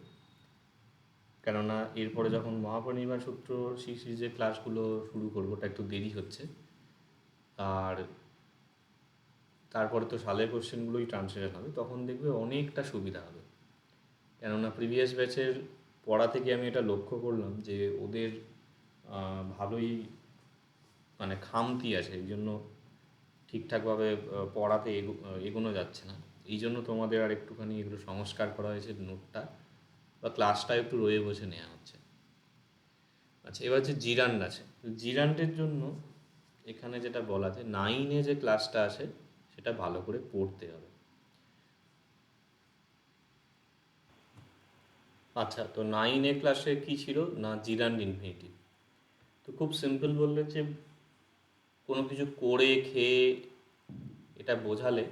কেননা এরপরে যখন মহাপরিনির্বাণ সূত্র সিরিজের ক্লাসগুলো শুরু করবো, ওটা একটু দেরি হচ্ছে। আর তারপরে তো সালের কোশ্চেনগুলোই ট্রান্সলেশন হবে, তখন দেখবে অনেকটা সুবিধা হবে। কেননা প্রিভিয়াস ব্যাচের পড়া থেকে আমি এটা লক্ষ্য করলাম যে ওদের ভালোই মানে খামতি আছে, এই জন্য ঠিকঠাকভাবে পড়াতে এগোনো যাচ্ছে না। এই জন্য তোমাদের আর একটুখানি এগুলো সংস্কার করা হয়েছে, নোটটা বা ক্লাসটা একটু রয়ে বসে নেওয়া হচ্ছে। আচ্ছা, এবার যে জিরান্ড আছে, জিরান্ডের জন্য এখানে যেটা বলা আছে, 9-এ যে ক্লাসটা আছে সেটা ভালো করে পড়তে হবে। আচ্ছা, তো 9-এ ক্লাসে কী ছিল না, জিরান্ড ইনফিনিটিভ। তো খুব সিম্পল বললে যে কোনো কিছু করে খেয়ে এটা বোঝালে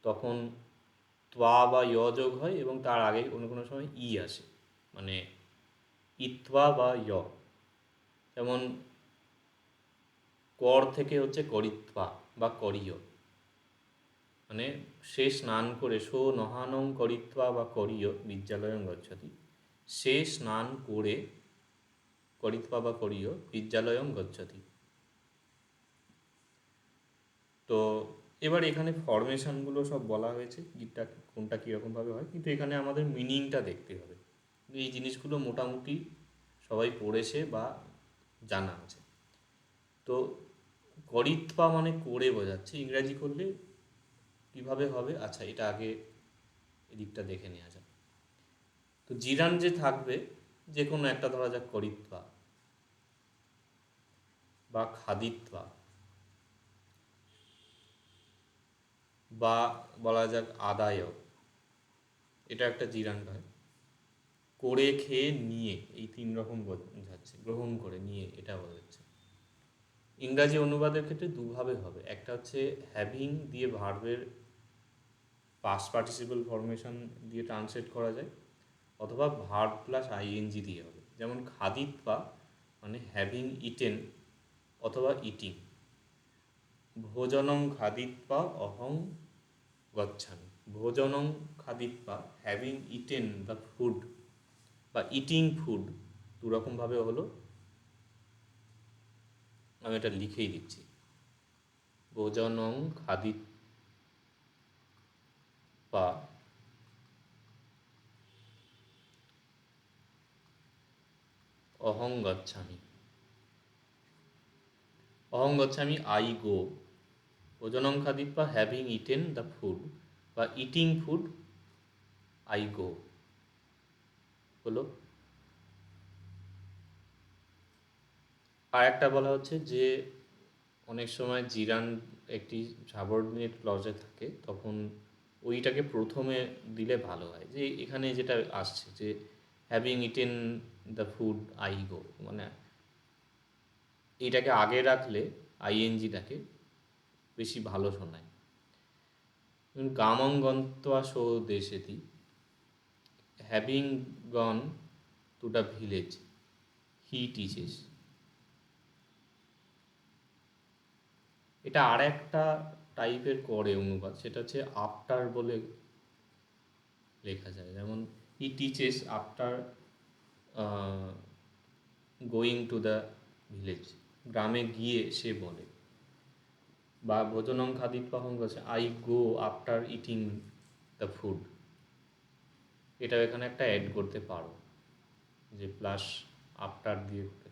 তখন ত্বা বা য় যোগ হয়, এবং তার আগে কোনো কোনো সময় ই আসে, মানে ইত্বা বা য়। যেমন কর থেকে হচ্ছে করিত্বা বা করিয়, মানে সে স্নান করে, সো নহানং করিত্বা বা করিয় বিদ্যালয়ং গচ্ছতি, সে স্নান করে, করিত্বা বা করিয় বিদ্যালয়ং গচ্ছতি। তো এবার এখানে ফরমেশনগুলো সব বলা হয়েছে, কোনটা কীরকমভাবে হয়, কিন্তু এখানে আমাদের মিনিংটা দেখতে হবে। এই জিনিসগুলো মোটামুটি সবাই পড়েছে বা জানা আছে। তো করিত্বা মানে করে বোঝাচ্ছে, ইংরাজি করলে কিভাবে হবে, আচ্ছা এটা আগে এদিকটা দেখে নেওয়া যাক। তো জিরান যে থাকবে, যে কোনো একটা ধরা যাক করিত্বা বা খাদিত্বা, বা বলা যাক আদায়, এটা একটা জিরান হয়। করে, খেয়ে, নিয়ে, এই তিন রকম বোঝাচ্ছে। গ্রহণ করে, নিয়ে, এটা বোঝাচ্ছে। ইংরাজি অনুবাদের ক্ষেত্রে দুভাবে হবে, একটা হচ্ছে হ্যাভিং দিয়ে ভার্বের পাস্ট পার্টিসিপল ফরমেশন দিয়ে ট্রান্সলেট করা যায়, অথবা ভার্ব প্লাস আইএনজি দিয়ে হবে। যেমন খাদিত্বা মানে হ্যাভিং ইটেন অথবা ইটিং। ভোজনং খাদিত্বা অহং গচ্ছামি। ভোজনং খাদিত্বা হ্যাভিং ইটেন দ্য ফুড বা ইটিং ফুড, দুরকমভাবে হলো। আমি এটা লিখেই দিচ্ছি। ভোজনং খাদিত্বা অহং গচ্ছামি। অহং গচ্ছামি আই গো। ভোজনং খাদিত্বা হ্যাভিং ইটেন দ্য ফুড বা ইটিং ফুড আই গো হলো। আর একটা বলা হচ্ছে যে অনেক সময় জিরান একটি সাবঅর্ডিনেট ক্লজে থাকে, তখন ওইটাকে প্রথমে দিলে ভালো হয়। যে এখানে যেটা আসছে যে having eaten the food I go, মানে এইটাকে আগে রাখলে আইএনজিটাকে বেশি ভালো শোনায়। গামং গন্ত্বা সো দেশেতি, having gone to the village he teaches. এটা আর একটা টাইপের করে অনুবাদ, সেটা হচ্ছে আফটার বলে লেখা যায়। যেমন he teaches after going to the village, গ্রামে গিয়ে সে বলে। বা ভোজনং খাদিত্বাহং গেছে I go after eating the food, এটা এখানে একটা অ্যাড করতে পারো, যে প্লাস আফটার দিয়ে করে।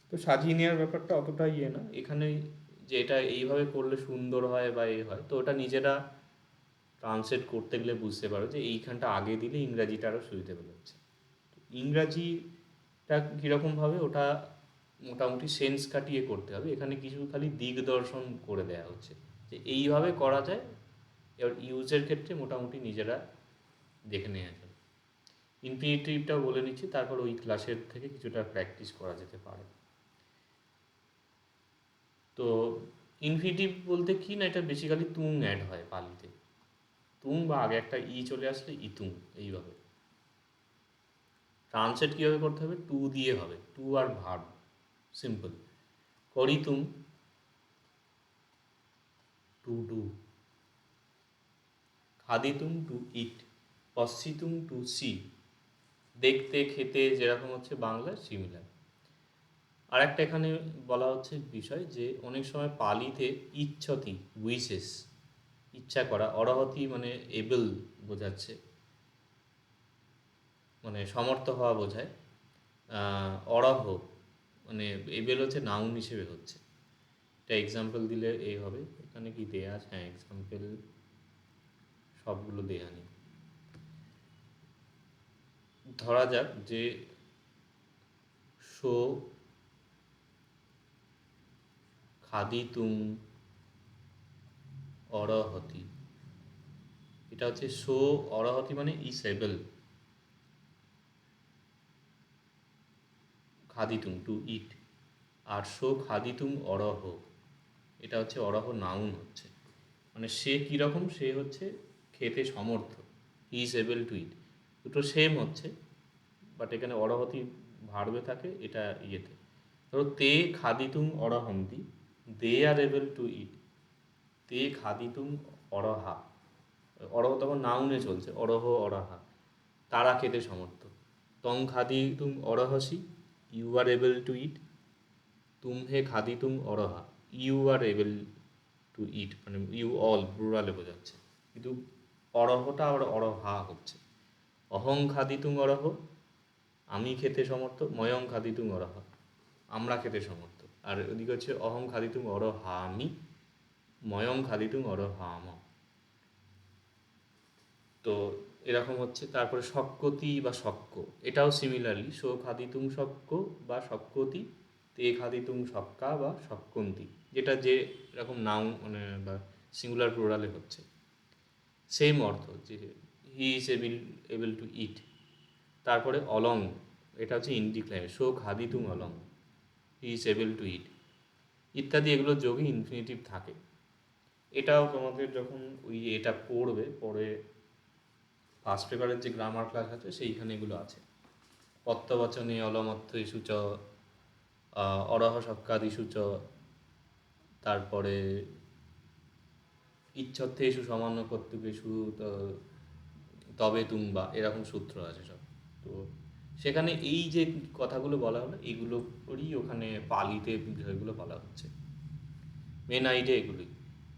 তো সাজিয়ে নেওয়ার ব্যাপারটা অতটা ইয়ে না এখানে, যে এটা এইভাবে করলে সুন্দর হয় বা এই হয়, তো ওটা নিজেরা ট্রান্সলেট করতে গেলে বুঝতে পারো যে এইখানটা আগে দিলে ইংরাজিটা আরও সুইটেবল হচ্ছে। ইংরাজিটা কীরকমভাবে, ওটা মোটামুটি সেন্স কাটিয়ে করতে হবে। এখানে কিছু খালি দিগদর্শন করে দেওয়া হচ্ছে যে এইভাবে করা যায়। এবার ইউজের ক্ষেত্রে মোটামুটি নিজেরা দেখে নেওয়া যাবে। ইনফিনিটিভটাও বলে নিচ্ছি, তারপর ওই ক্লাসের থেকে কিছুটা প্র্যাকটিস করা যেতে পারে। তো ইনফিনিটিভ বলতে কি না, এটা বেসিক্যালি তুং অ্যাড হয় পালিতে, তুং বা আগে একটা ই চলে আসলে ইতুং, এইভাবে ট্রান্সলেট কীভাবে করতে হবে, টু দিয়ে হবে, টু আর ভার্ব, সিম্পল। করিতুম টু ডু, খাদিতুম টু ইট, পশ্চিতুম টু সি। দেখতে, খেতে যেরকম হচ্ছে বাংলা সিমিলার। আর একটা এখানে বলা হচ্ছে বিষয়, যে অনেক সময় পালিতে ইচ্ছতি উইসেস, ইচ্ছা করা, অরহতি মানে এবল বোঝাচ্ছে, মানে সমর্থ হওয়া বোঝায়। অরহ মানে এবল হচ্ছে নাউন হিসেবে হচ্ছে। এটা এক্সাম্পল দিলে এই হবে। এখানে কি দেয়া আছে? হ্যাঁ, এক্সাম্পল সবগুলো দেয়া নেই। ধরা যাক যে শো খাদিতুম অরহতি, এটা হচ্ছে শো অরহতি মানে ইস able, খাদিতুম to it. R show খাদিতুম অরহ, এটা হচ্ছে অরহ নাউন হচ্ছে, মানে সে কীরকম, সে হচ্ছে খেতে সমর্থ, হি ইজ এবল টু ইট। দুটো সেম হচ্ছে, বাট এখানে অরহতি ভার্বে থাকে, এটা ইয়েতে। ধরো তে খাদিতুম অরহন্তি, দে আর এবল টু ইট, তে খাদিতুম অরহা, অরহ তখন নাউনে চলছে, অরহ অরহা, তারা খেতে সমর্থ। তং খাদিতুম অরহসি, you are able to eat, তুমহে খাদিতুম অরহা, you are able to eat, মানে ইউ অল প্লুরালে বোঝাচ্ছে, কিন্তু অরহটা আবার অরহা হচ্ছে। অহং খাদিতুং অরহ, আমি খেতে সমর্থ, ময়ং খাদিতুং অরহ, আমরা খেতে সমর্থ। আর ওদিকে হচ্ছে অহং খাদিতুং অরহামি, ময়ং খাদিতুং অরহাম। তো এরকম হচ্ছে। তারপরে শক্কতি বা শক্ক, এটাও সিমিলারলি শো খাদিতুং শক্ক বা শক্কতি, তে খাদিতুং শক্কা বা শক্কন্তি, যেটা যে এরকম নাউন মানে বা সিঙ্গুলার প্লুরালে হচ্ছে সেম অর্থ, যে he is able to eat. তারপরে অলং, এটা হচ্ছে ইনডিক্লাইনেট, শো খাদিতুং অলং, he is able to eat ইত্যাদি, এগুলো যোগে ইনফিনিটিভ থাকে। এটাও তোমাদের যখন এটা পড়বে, পরে ফার্স্ট পেপারের যে গ্রামার ক্লাস আছে সেইখানে এগুলো আছে। পত্তবচনে অলমত্থ ইস্যু চ, অরহ সক্কাদিষু চ, তারপরে ইচ্ছর্থে ইস্যু সামান্য কর্তৃকেষু তবে তুংবা, এরকম সূত্র আছে সব। তো সেখানে এই যে কথাগুলো বলা হলো, এগুলোরই ওখানে পালিতে বিষয়গুলো বলা হচ্ছে, মেন আইডিয়া এগুলোই।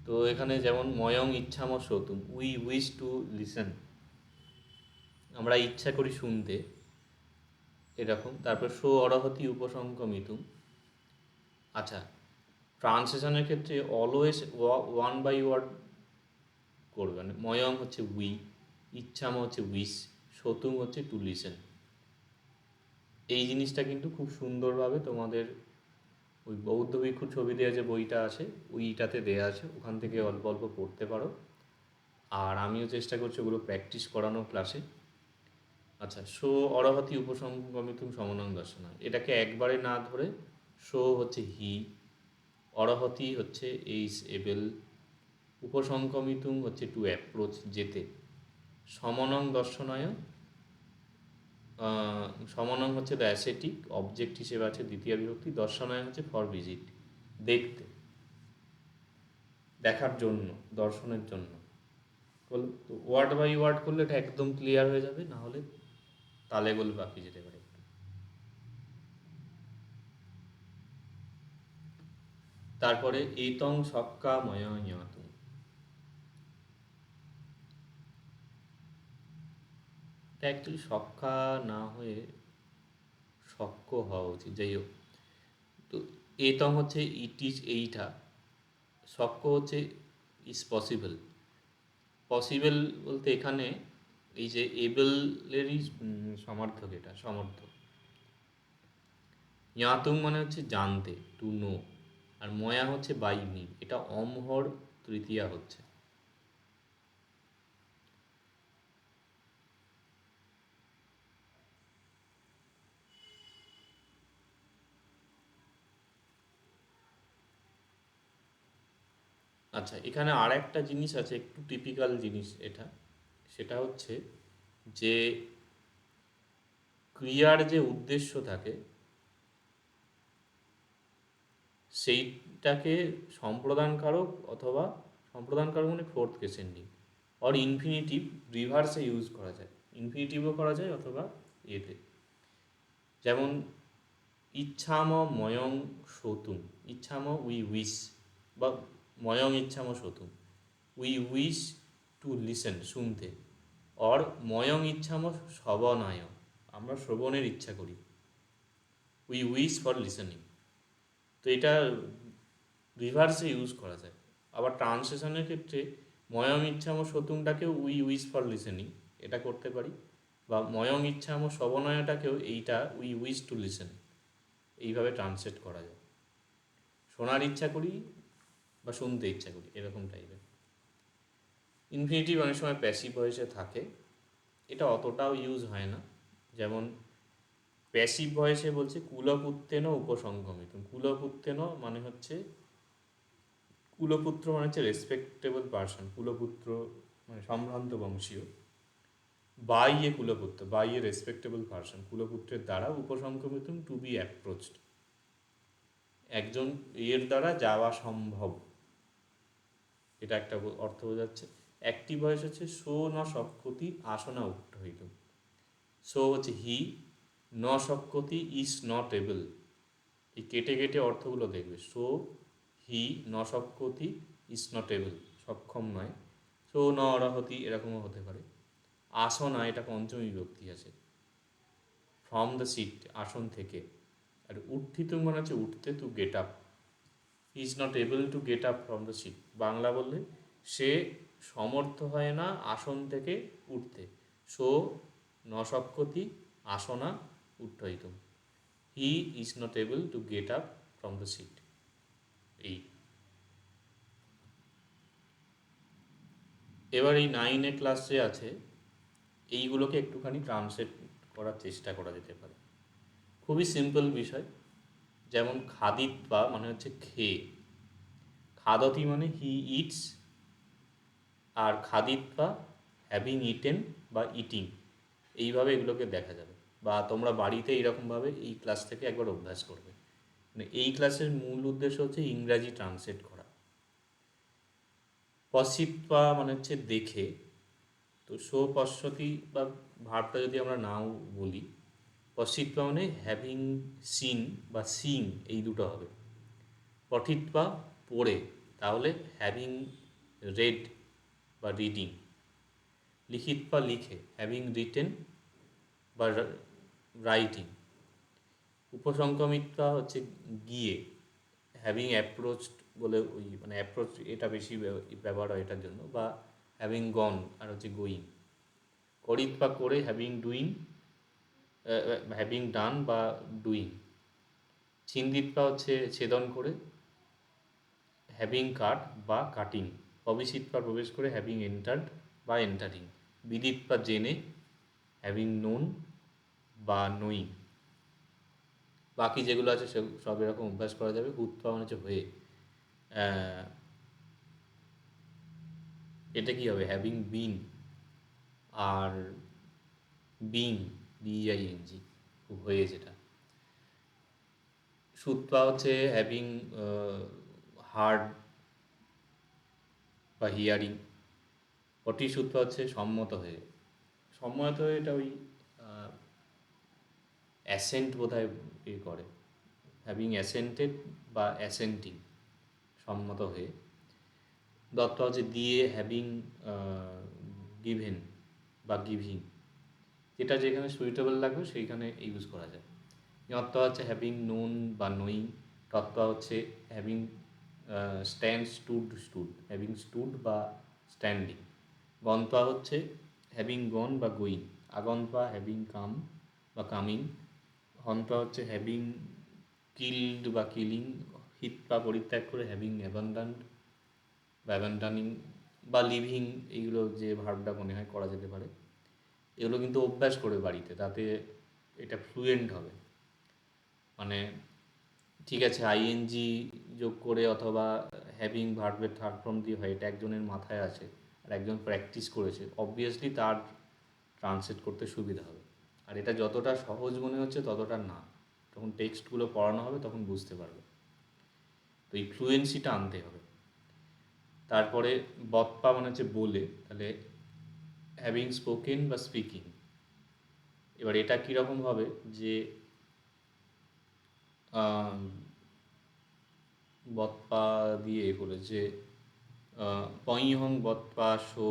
তো এখানে যেমন Moyong ইচ্ছাম শ্রোতুম, we wish to listen, আমরা ইচ্ছা করি শুনতে, এরকম। তারপর শো অরহতি উপসংকমিতুম। আচ্ছা, ট্রান্সলেশনের ক্ষেত্রে অলওয়েজ ওয়ান বাই ওয়ার্ড করবেন। ময়ং হচ্ছে উই, ইচ্ছাম হচ্ছে উইশ, শতুং হচ্ছে টু লিসেন। এই জিনিসটা কিন্তু খুব সুন্দরভাবে তোমাদের ওই বৌদ্ধ ভিক্ষুর ছবি দেওয়া যে বইটা আছে ওইটাতে দেওয়া আছে, ওখান থেকে অল্প অল্প পড়তে পারো। আর আমিও চেষ্টা করছি ওগুলো প্র্যাকটিস করানো ক্লাসে। আচ্ছা, শো অরহতি উপসংগমিতুম সমনং দর্শনা, এটাকে একবারে না ধরে শো হচ্ছে হি, অরহতি হচ্ছে এইস এবেল, উপসংকমিতুম হচ্ছে টু অ্যাপ্রোচ যেতে, সমনং দর্শনায়, সমনং হচ্ছে দ্য অ্যাসেটিক, অবজেক্ট হিসেবে আছে দ্বিতীয় বিভক্তি, দর্শনায় হচ্ছে ফর ভিজিট, দেখতে, দেখার জন্য, দর্শনের জন্য। তো ওয়ার্ড বাই ওয়ার্ড করলে এটা একদম ক্লিয়ার হয়ে যাবে, না হলে তালে গোল বাকি যেতে পারে। তারপরে এতং সক্কা ময়া জ্ঞাতুম, এটা অ্যাকচুয়ালি সক্কা না হয়ে সক্য হওয়া উচিত, যাই হোক। তো এতং হচ্ছে ইট ইজ এইটা, সক্য হচ্ছে ইজ পসিবল। পসিবল বলতে এখানে এই যে এবলেরই সমার্থক, এটা সমর্থক। ইয়াতুং মানে হচ্ছে জানতে, টু নো। আর ময়া হচ্ছে বাই মি, এটা অমহর তৃতীয়া হচ্ছে। আচ্ছা, এখানে আর একটা জিনিস আছে, একটু টিপিক্যাল জিনিস এটা, সেটা হচ্ছে যে ক্রিয়ার যে উদ্দেশ্য থাকে সেইটাকে সম্প্রদানকারক, অথবা সম্প্রদানকারক মানে fourth case ending, or infinitive রিভার্সে ইউজ করা যায়, ইনফিনিটিভও করা যায় অথবা এতে। যেমন ইচ্ছাম ময়ং শ্রোতুম, ইচ্ছাম উই উইশ, বা Moyong ইচ্ছাম শ্রোতুম, we wish to listen, শুনতে। অর ময়ং ইচ্ছাম শ্রবণায়, আমরা শ্রবণের ইচ্ছা করি, উই উইশ ফর লিসেনিং। তো এটা রিভার্সে ইউজ করা যায়। আবার ট্রান্সলেশনের ক্ষেত্রে Moyong ইচ্ছাম শ্রোতুমটাকেও we wish for listening এটা করতে পারি, বা ময়ং ইচ্ছাম শ্রবণায়টাকেও এইটা উই উইশ টু লিসেন, এইভাবে ট্রান্সলেট করা যায়। শোনার ইচ্ছা করি বা শুনতে ইচ্ছা করি, এরকম টাইপের। ইনফিনিটিভ অনেক সময় প্যাসিভ ভয়েসে থাকে, এটা অতটাও ইউজ হয় না। যেমন প্যাসিভ ভয়েসে বলছে কুলপুত্রেন উপসংগমিত, কুলপুত্রেন মানে হচ্ছে, কুলপুত্র মানে হচ্ছে রেসপেক্টেবল পার্সন, কুলপুত্র মানে সম্ভ্রান্ত বংশীয়, বাই এ কুলপুত্র, বাই এ রেসপেক্টেবল পার্সন, কুলপুত্রের দ্বারা, উপসংগমিত টু বি অ্যাপ্রোচড, একজন এর দ্বারা যাওয়া সম্ভব, এটা একটা অর্থ বোঝাচ্ছে। অ্যাক্টিভ ভয়েস হচ্ছে সো ন শক্তি আসনা উক্ত হইল, সো হচ্ছে হি, ন শক্তি ইজ নট এবল, এই কেটে কেটে অর্থগুলো দেখবে। সো হি ন শক্তি ইজ নট এবল, সক্ষম নয়। সো ন অরহতি, এরকমও হতে পারে। আসনা এটা পঞ্চমী বিভক্তি আছে, ফ্রম দ্য সিট আসন থেকে। আর উত্থিত মানে হচ্ছে উঠতে, to get up. He is not able to get up from the seat, Bangla বললে সে সমর্থ হয় না আসন থেকে উঠতে। সো ন শক্যতি আসনা উত্থিতম, he is not able to get up from the seat. এই এবার এই 9 ক্লাস যে আছে এইগুলোকে একটুখানি ট্রান্সলেট করার চেষ্টা করা যেতে পারে। খুবই সিম্পল বিষয়। যেমন খাদিত্বা মানে হচ্ছে খেয়ে, খাদতি মানে হি ইটস, আর খাদিত্বা হ্যাভিং ইটেন বা ইটিং। এইভাবে এগুলোকে দেখা যাবে, বা তোমরা বাড়িতে এইরকমভাবে এই ক্লাস থেকে একবার অভ্যাস করবে। মানে এই ক্লাসের মূল উদ্দেশ্য হচ্ছে ইংরাজি ট্রান্সলেট করা। পশ্চিত্বা মানে হচ্ছে দেখে, তো সো পশ্যতি বা ভার্বটা যদি আমরা নাও বলি, পশ্চিত্বা মানে হ্যাভিং সিন বা সিং, এই দুটো হবে। পঠিত্বা পড়ে, তাহলে হ্যাভিং রেড বা রিডিং। লিখিত্বা লিখে, হ্যাভিং রিটেন বা রাইটিং। উপসংক্রমিত্বা হচ্ছে গিয়ে, হ্যাভিং অ্যাপ্রোচড বলে ওই মানে অ্যাপ্রোচ এটা বেশি ব্যবহার হয় এটার জন্য, বা হ্যাভিং গন আর হচ্ছে গোয়িং। করিত্বা করে, হ্যাভিং ডুইং, হ্যাভিং ডান বা ডুইং। ছিন্দিত্বা হচ্ছে ছেদন করে, হ্যাভিং কাট বা কাটিং। প্রবেশিত্বা প্রবেশ করে, হ্যাভিং এন্টার্ড বা এন্টারিং। বিদিত্বা জেনে, হ্যাভিং নোন বা নোয়িং। বাকি যেগুলো আছে সে সব এরকম অভ্যাস করা যাবে। হুত্বা মানে হচ্ছে হয়ে, এটা কি হবে, হ্যাভিং বিন আর বিং, বিআইএনজি, হয়ে যেটা। সুত্বা হচ্ছে হ্যাভিং হার্ড বা হিয়ারিং। পটিসুত্বা হচ্ছে সম্মত হয়ে, সম্মত হয়ে এটা ওই অ্যাসেন্ট বোধহয় করে, হ্যাভিং অ্যাসেন্টেড বা অ্যাসেন্টিং, সম্মত হয়ে। দত্ত হচ্ছে দিয়ে, হ্যাভিং গিভেন বা গিভিং, যেটা যেখানে সুইটেবল লাগবে সেইখানে ইউজ করা যায়। ঞত্ব হচ্ছে হ্যাভিং নোন বা নোয়িং। তত্ত্ব হচ্ছে having stand, stood, having stood বা স্ট্যান্ডিং। গন্ত্বা হচ্ছে হ্যাভিং গন বা গোয়িং। আগন্ত্বা হ্যাভিং কাম বা কামিং। হন্ত্বা হচ্ছে হ্যাভিং কিল্ড বা কিলিং। হিত্বা পরিত্যাগ করে, হ্যাভিং অ্যাবান্ডান্ড বা অ্যাবান্ডানিং বা লিভিং। এইগুলো যে ভার্বটা মনে হয় করা যেতে পারে। এগুলো কিন্তু অভ্যাস করে বাড়িতে, তাতে এটা ফ্লুয়েন্ট হবে। মানে ঠিক আছে, আইএনজি যোগ করে অথবা হ্যাভিং ভার্বের থার্ড ফর্ম দিয়ে হয়, এটা একজনের মাথায় আছে আর একজন প্র্যাকটিস করেছে, অবভিয়াসলি তার ট্রান্সলেট করতে সুবিধা হবে। আর এটা যতটা সহজ মনে হচ্ছে ততটা না, যখন টেক্সটগুলো পড়ানো হবে তখন বুঝতে পারবে। তো এই ফ্লুয়েন্সিটা আনতে হবে। তারপরে বৎপা মানে হচ্ছে বলে, তাহলে হ্যাভিং স্পোকেন বা স্পিকিং। এবার এটা কীরকম হবে যে বৎপা দিয়ে করেছে, পইহং বৎপা শো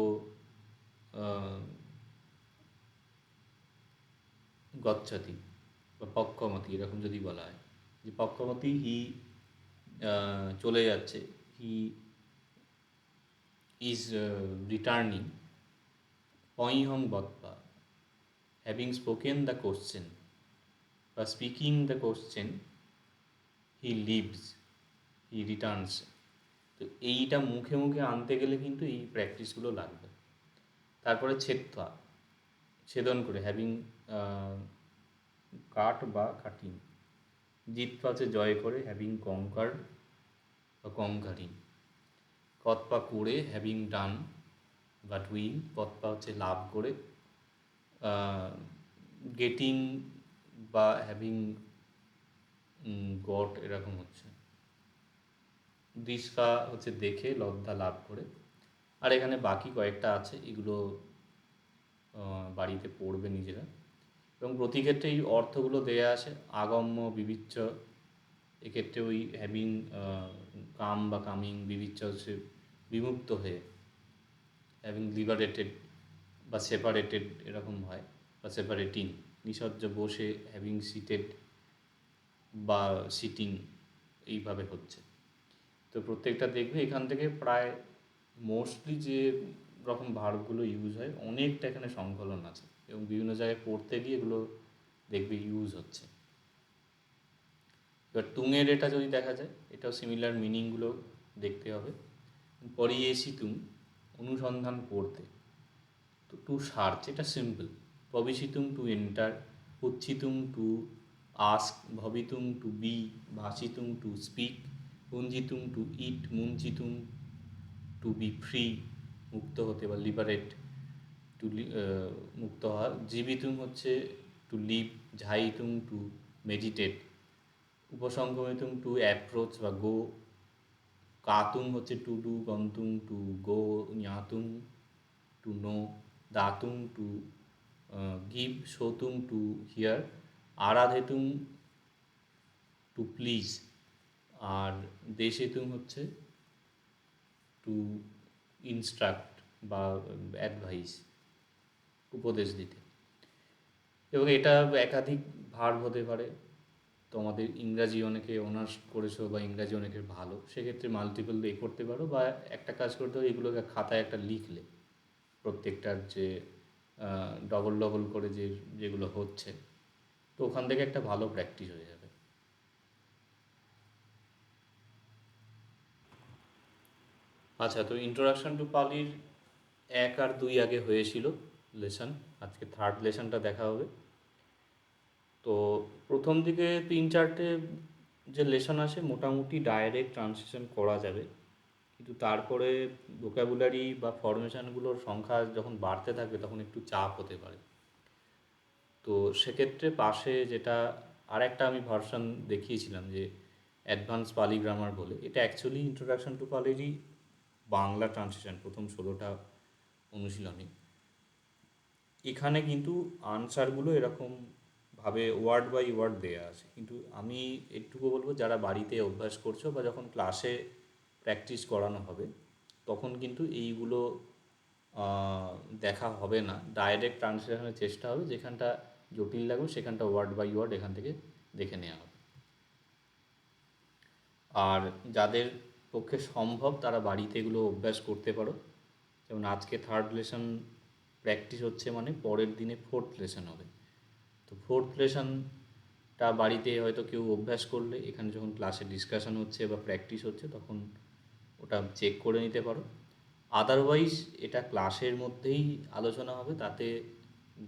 গচ্ছতি বা পক্ষমতি, এরকম যদি বলা হয় যে পক্ষমতি হি চলে যাচ্ছে, হি ইজ রিটার্নিং। পইহং বৎপা, হ্যাভিং স্পোকেন দ্য কোশ্চেন বা speaking the question, he leaves, he returns. তো এইটা মুখে মুখে আনতে গেলে কিন্তু এই প্র্যাকটিসগুলো লাগবে। তারপরে ছেত্বা, ছেদন করে, হ্যাভিং কাট বা কাটিং। জিতপা হচ্ছে জয় করে, হ্যাভিং কঙ্কার্ড বা কঙ্কারিং। কৎপা করে, হ্যাভিং ডান বা ডুইং। পৎপা হচ্ছে লাভ করে, গেটিং বা হ্যাভিং গট, এরকম হচ্ছে। দৃষ্টা হচ্ছে দেখে, লব্ধা লাভ করে। আর এখানে বাকি কয়েকটা আছে, এগুলো বাড়িতে পড়বে নিজেরা। এবং প্রতি ক্ষেত্রে এই অর্থগুলো দেয়া আছে। আগম্য, বিবিচ্য, এক্ষেত্রে ওই হ্যাভিং কাম বা কামিং, বিবিচ্য হচ্ছে বিমুক্ত হয়ে, হ্যাভিং লিবারেটেড বা সেপারেটেড এরকম হয়, বা সেপারেটিং, নিঃশব্দে বসে, হ্যাভিং সিটেড বা সিটিং, এইভাবে হচ্ছে। তো প্রত্যেকটা দেখবে এখান থেকে প্রায় মোস্টলি যে রকম ভার্বগুলো ইউজ হয় অনেকটা এখানে সংকলন আছে, এবং বিভিন্ন জায়গায় পড়তে গিয়ে এগুলো দেখবে ইউজ হচ্ছে। এবার তুঙের এটা যদি দেখা যায়, এটাও সিমিলার মিনিংগুলো দেখতে হবে। পরিয়েছি তুম, অনুসন্ধান করতে। তো টু সার্চ, এটা সিম্পল। প্রবিশিতুম, টু এন্টার। উচ্ছিতুম, টু আস্ক। ভবিতুম, টু বি। ভাসিতুম, টু স্পিক। পুঞ্জিতুম, টু ইট। মুঞ্চিতুম, টু বি ফ্রি, মুক্ত হতে বা লিবারেট, টু মুক্ত হওয়া। জীবিতুম হচ্ছে টু লিভ। ঝাইতুম, টু মেডিটেট। উপসংগমিতুম, টু অ্যাপ্রোচ বা গো। কাতুম হচ্ছে টু ডু। গন্তুম, টু গো। জ্ঞাতুম, টু নো। দাতুম, টু গিভ। শ্রোতুম, টু হিয়ার। আরাধেতুম, টু প্লিজ। আর দেশেতুম হচ্ছে টু ইনস্ট্রাক্ট বা অ্যাডভাইস, উপদেশ দিতে। এবং এটা একাধিক ভার্ব হতে পারে। তোমাদের ইংরাজি অনেকে অনার্স করেছো বা ইংরাজি অনেকের ভালো, সেক্ষেত্রে মাল্টিপল করতে পারো, বা একটা কাজ করতে হবে, এগুলোকে খাতায় একটা লিখলে প্রত্যেকটার যে ডবল ডবল করে যেগুলো হচ্ছে, তো ওখান থেকে একটা ভালো প্র্যাকটিস হয়ে যাবে। আচ্ছা, তো ইন্ট্রোডাকশন টু পালির 1 আর 2 আগে হয়েছিল লেসন। আজকে থার্ড লেসনটা দেখা হবে। তো প্রথম দিকে 3-4টে যে লেসন আছে মোটামুটি ডাইরেক্ট ট্রান্সলেশন করা যাবে, কিন্তু তারপরে ভোকাবুলারি বা ফরমেশানগুলোর সংখ্যা যখন বাড়তে থাকবে তখন একটু চাপ হতে পারে। তো সেক্ষেত্রে পাশে যেটা আর একটা আমি ভার্সন দেখিয়েছিলাম, যে অ্যাডভান্স পালি গ্রামার বলে, এটা অ্যাকচুয়ালি ইন্ট্রোডাকশন টু পালিরই বাংলা ট্রান্সলেশন, প্রথম 16টা অনুশীলনী। এখানে কিন্তু আনসারগুলো এরকমভাবে ওয়ার্ড বাই ওয়ার্ড দেয়া আছে, কিন্তু আমি এটুকু বলবো, যারা বাড়িতে অভ্যাস করছো বা যখন ক্লাসে প্র্যাকটিস করানো হবে তখন কিন্তু এইগুলো দেখা হবে না, ডাইরেক্ট ট্রান্সলেশনের চেষ্টা হবে, যেখানটা জটিল লাগবে সেখানটা ওয়ার্ড বাই ওয়ার্ড এখান থেকে দেখে নেওয়া হবে। আর যাদের পক্ষে সম্ভব তারা বাড়িতে এগুলো অভ্যাস করতে পারো। যেমন আজকে থার্ড লেসন প্র্যাকটিস হচ্ছে, মানে পরের দিনে ফোর্থ লেসন হবে। তো ফোর্থ লেসনটা বাড়িতে হয়তো কেউ অভ্যাস করলে, এখানে যখন ক্লাসে ডিসকাশন হচ্ছে বা প্র্যাকটিস হচ্ছে তখন ওটা চেক করে নিতে পারো। আদারওয়াইজ এটা ক্লাসের মধ্যেই আলোচনা হবে, তাতে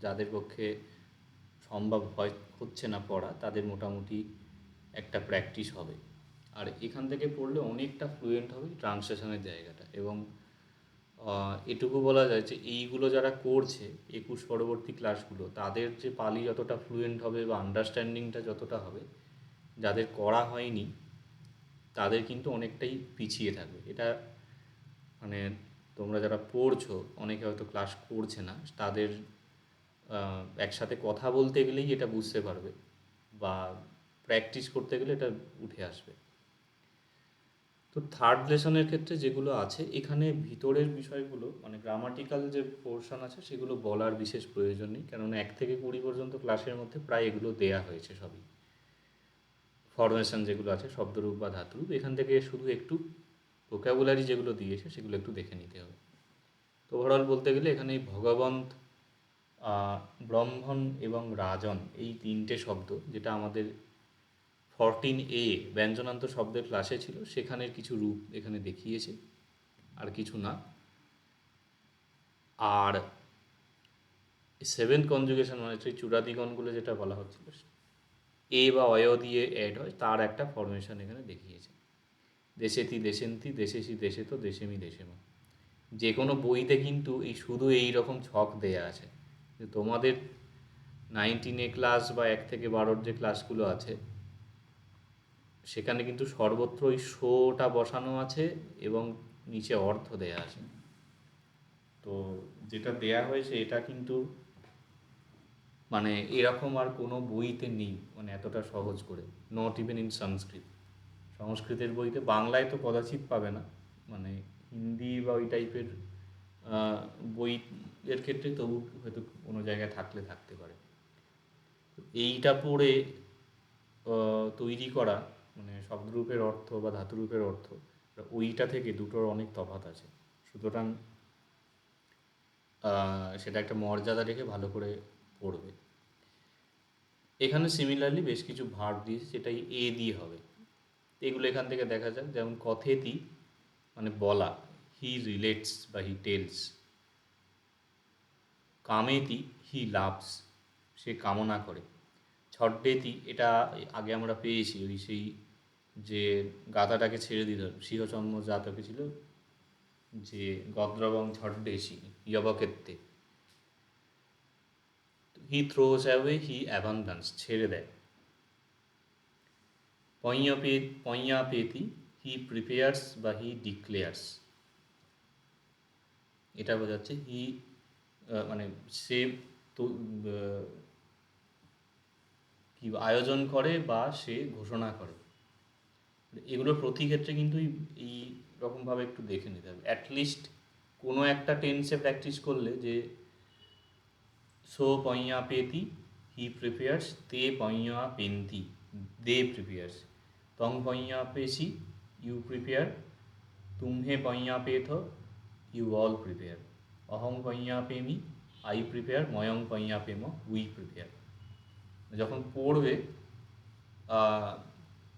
যাদের পক্ষে সম্ভব হচ্ছে না পড়া তাদের মোটামুটি একটা প্র্যাকটিস হবে। আর এখান থেকে পড়লে অনেকটা ফ্লুয়েন্ট হবে ট্রান্সলেশনের জায়গাটা। এবং এটুকু বলা যায় যে এইগুলো যারা করছে 21 পরবর্তী ক্লাসগুলো, তাদের যে পালি যতটা ফ্লুয়েন্ট হবে বা আন্ডারস্ট্যান্ডিংটা যতটা হবে, যাদের করা হয়নি তাদের কিন্তু অনেকটাই পিছিয়ে থাকবে। এটা মানে তোমরা যারা পড়ছো, অনেকে হয়তো ক্লাস করছে না, তাদের একসাথে কথা বলতে গেলেই এটা বুঝতে পারবে, বা প্র্যাকটিস করতে গেলে এটা উঠে আসবে। তো থার্ড লেসনের ক্ষেত্রে যেগুলো আছে, এখানে ভিতরের বিষয়গুলো মানে গ্রামাটিক্যাল যে পোর্শন আছে সেগুলো বলার বিশেষ প্রয়োজন নেই, কেননা 1 থেকে 20 পর্যন্ত ক্লাসের মধ্যে প্রায় এগুলো দেয়া হয়েছে সবই। ফরমেশন যেগুলো আছে, শব্দরূপ বা ধাতুরূপ, এখান থেকে শুধু একটু ভোকাবুলারি যেগুলো দিয়েছে সেগুলো একটু দেখে নিতে হবে। তো ওভারঅল বলতে গেলে এখানে এই ভগবন্ত, ব্রহ্মণ এবং রাজন, এই 3টে শব্দ যেটা আমাদের 14A ব্যঞ্জনান্ত শব্দের ক্লাসে ছিল, সেখানের কিছু রূপ এখানে দেখিয়েছে, আর কিছু না। আর 7th কনজুগেশন মানে সেই চূড়াদিগণগুলো যেটা বলা হচ্ছিল, এ বা অয় দিয়ে অ্যাড হয়, তার একটা ফরমেশন এখানে দেখিয়েছে। দেশেতি দেশেন্তি, দেশেসি দেশে তো, দেশেমি দেশেমা। যে কোনো বইতে কিন্তু এই শুধু এই রকম ছক দেয়া আছে, যে তোমাদের 19A ক্লাস বা 1 থেকে 12 যে ক্লাসগুলো আছে সেখানে কিন্তু সর্বত্র ওই শোটা বসানো আছে এবং নিচে অর্থ দেয়া আছে। তো যেটা দেয়া হয়েছে এটা কিন্তু মানে এরকম আর কোনো বইতে নেই, মানে এতটা সহজ করে, নট ইভেন ইন সংস্কৃত। সংস্কৃতের বইতে, বাংলায় তো কদাচিৎ পাবে না, মানে হিন্দি বা ওই টাইপের বইয়ের ক্ষেত্রে তবু হয়তো কোনো জায়গায় থাকতে পারে। এইটা পড়ে তৈরি করা মানে শব্দরূপের অর্থ বা ধাতুরূপের অর্থ ওইটা থেকে দুটোর অনেক তফাৎ আছে। সুতরাং সেটা একটা মর্যাদা রেখে ভালো করে পড়বে। এখানে সিমিলারলি বেশ কিছু ভার্ব দিয়েছে, সেটাই এ দিয়ে হবে। এগুলো এখান থেকে দেখা যাক, যেমন কথেতি মানে বলা, হি রিলেটস বা হি টেলস। কামেতি হি লাভস, সে কামনা করে। ছড্ডেতি, এটা আগে আমরা পেয়েছি, ওই সেই যে গাধাটাকে ছেড়ে দিল, সিংহচর্ম জাতকে ছিল যে গদ্রবং ছড্ডেসি ইয়বক্ষেত্রে। হি থ্রোস অ্যাওয়ে হি অ্যাবান্ডান্স, ছেড়ে দেয়। পঁয়াপেতি হি প্রিপেয়ার্স বা হি ডিক্লেয়ার্স, এটা বোঝাচ্ছে হি মানে সে তো কি আয়োজন করে বা সে ঘোষণা করে। এগুলোর প্রতি ক্ষেত্রে কিন্তু এই রকমভাবে একটু দেখে নিতে হবে। অ্যাটলিস্ট কোনো একটা টেন্সে প্র্যাকটিস করলে যে সো পঁয়াপেতি হি প্রিপেয়ার্স, তে পঁয়াপেন্তি দে প্রিপেয়ার্স, তং পঁয়াপেসি ইউ প্রিপেয়ার, তুমহে পঁয়াপেথ ইউ অল প্রিপেয়ার, অহং পঁয়াপেমি আই প্রিপেয়ার, ময়ং পঁয়াপেম উই প্রিপেয়ার। যখন পড়বে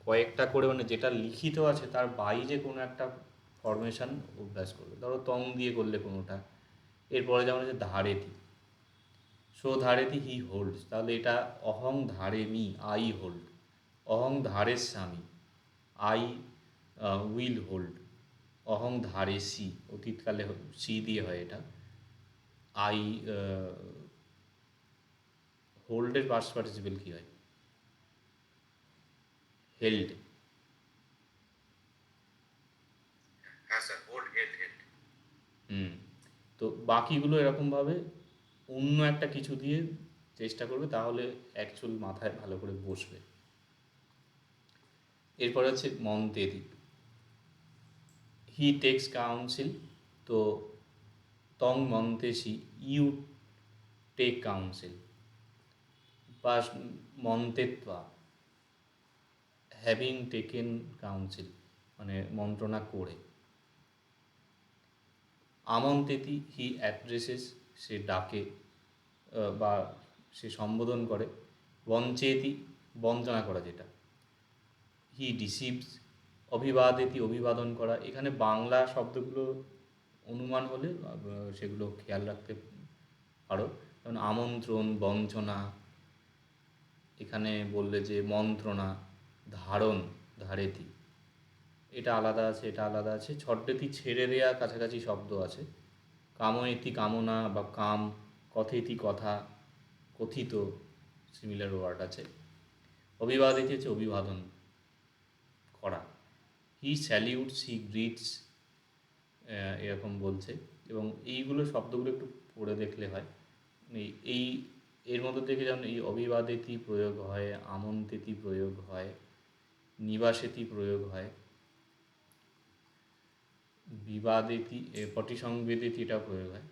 কয়েকটা করে মানে যেটা লিখিত আছে তার বাইরে কোনো একটা ফরমেশান অভ্যাস করবে। ধরো তং দিয়ে করলে কোনোটা, এরপরে যেমন হচ্ছে ধারেতি, সো ধারেতি হি হোল্ডস, তাহলে এটা অহং ধারে মি আই হোল্ড, অহং ধারে স্বামী আই উইল হোল্ড, অহং ধারে সি, অতীতকালে সি দিয়ে হয় এটা, আই হোল্ডের পাস্ট পার্টিসিপেল কী হয়, হেল্ড। হ্যাঁ স্যার, হোল্ড, হেল্ড, হেল্ড। তো বাকিগুলো এরকমভাবে অন্য একটা কিছু দিয়ে চেষ্টা করবে, তাহলে অ্যাকচুয়াল মাথায় ভালো করে বসবে। এরপরে হচ্ছে মন্তেদি, হি টেক্স কাউন্সিল, তো তং মন্তেসি ইউ টেক কাউন্সিল, বা মন্তেত্বা হ্যাভিং টেকেন কাউন্সিল, মানে মন্ত্রণা করে। আমন্তেতি হি অ্যাড্রেসেস, সে ডাকে বা সে সম্বোধন করে। বঞ্চেতি, বঞ্চনা করা যেটা। হি ডিসিভস, অভিবাদেতি, অভিবাদন করা। এখানে বাংলা শব্দগুলো অনুমান হলে সেগুলো খেয়াল রাখতে পারো, যেমন আমন্ত্রণ, বঞ্চনা। এখানে বললে যে মন্ত্রণা, ধারণ, ধারেতি, এটা আলাদা আছে, এটা আলাদা আছে। ছড্ডেতি ছেড়ে দেয়া কাছাকাছি শব্দ আছে। কাময়েতি কামনা বা কাম, কথেতি কথা, কথিত সিমিলার ওয়ার্ড আছে। অভিবাদিত হচ্ছে অভিবাদন করা। হি স্যালিউটস, হি গ্রিটস, এরকম বলছে। এবং এইগুলো শব্দগুলো একটু পড়ে দেখলে হয়। এই এর মধ্যে থেকে যেমন এই অভিবাদেতি প্রয়োগ হয়, আমন্তেতি প্রয়োগ হয়, নিবাসেতি প্রয়োগ হয়, বিবাদেতি পটিসংবেদেতি এটা প্রয়োগ হয়।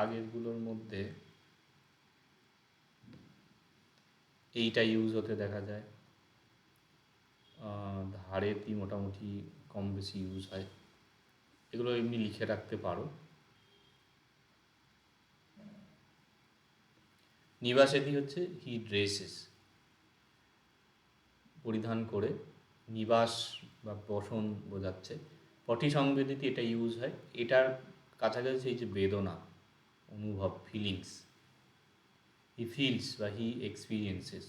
আগেরগুলোর মধ্যে এইটা ইউজ হতে দেখা যায়। ধারেতি মোটামুটি কম বেশি ইউজ হয়। এগুলো এমনি লিখে রাখতে পারো। নিবাসেতি হচ্ছে হি ড্রেসেস, পরিধান করে, নিবাস বা বসন বোঝাচ্ছে। পটিসংবেদিতি এটা ইউজ হয়, এটার কাছাকাছি এই যে বেদনা, অনুভব, ফিলিংস। হি ফিলস বা হি এক্সপিরিয়েন্সেস।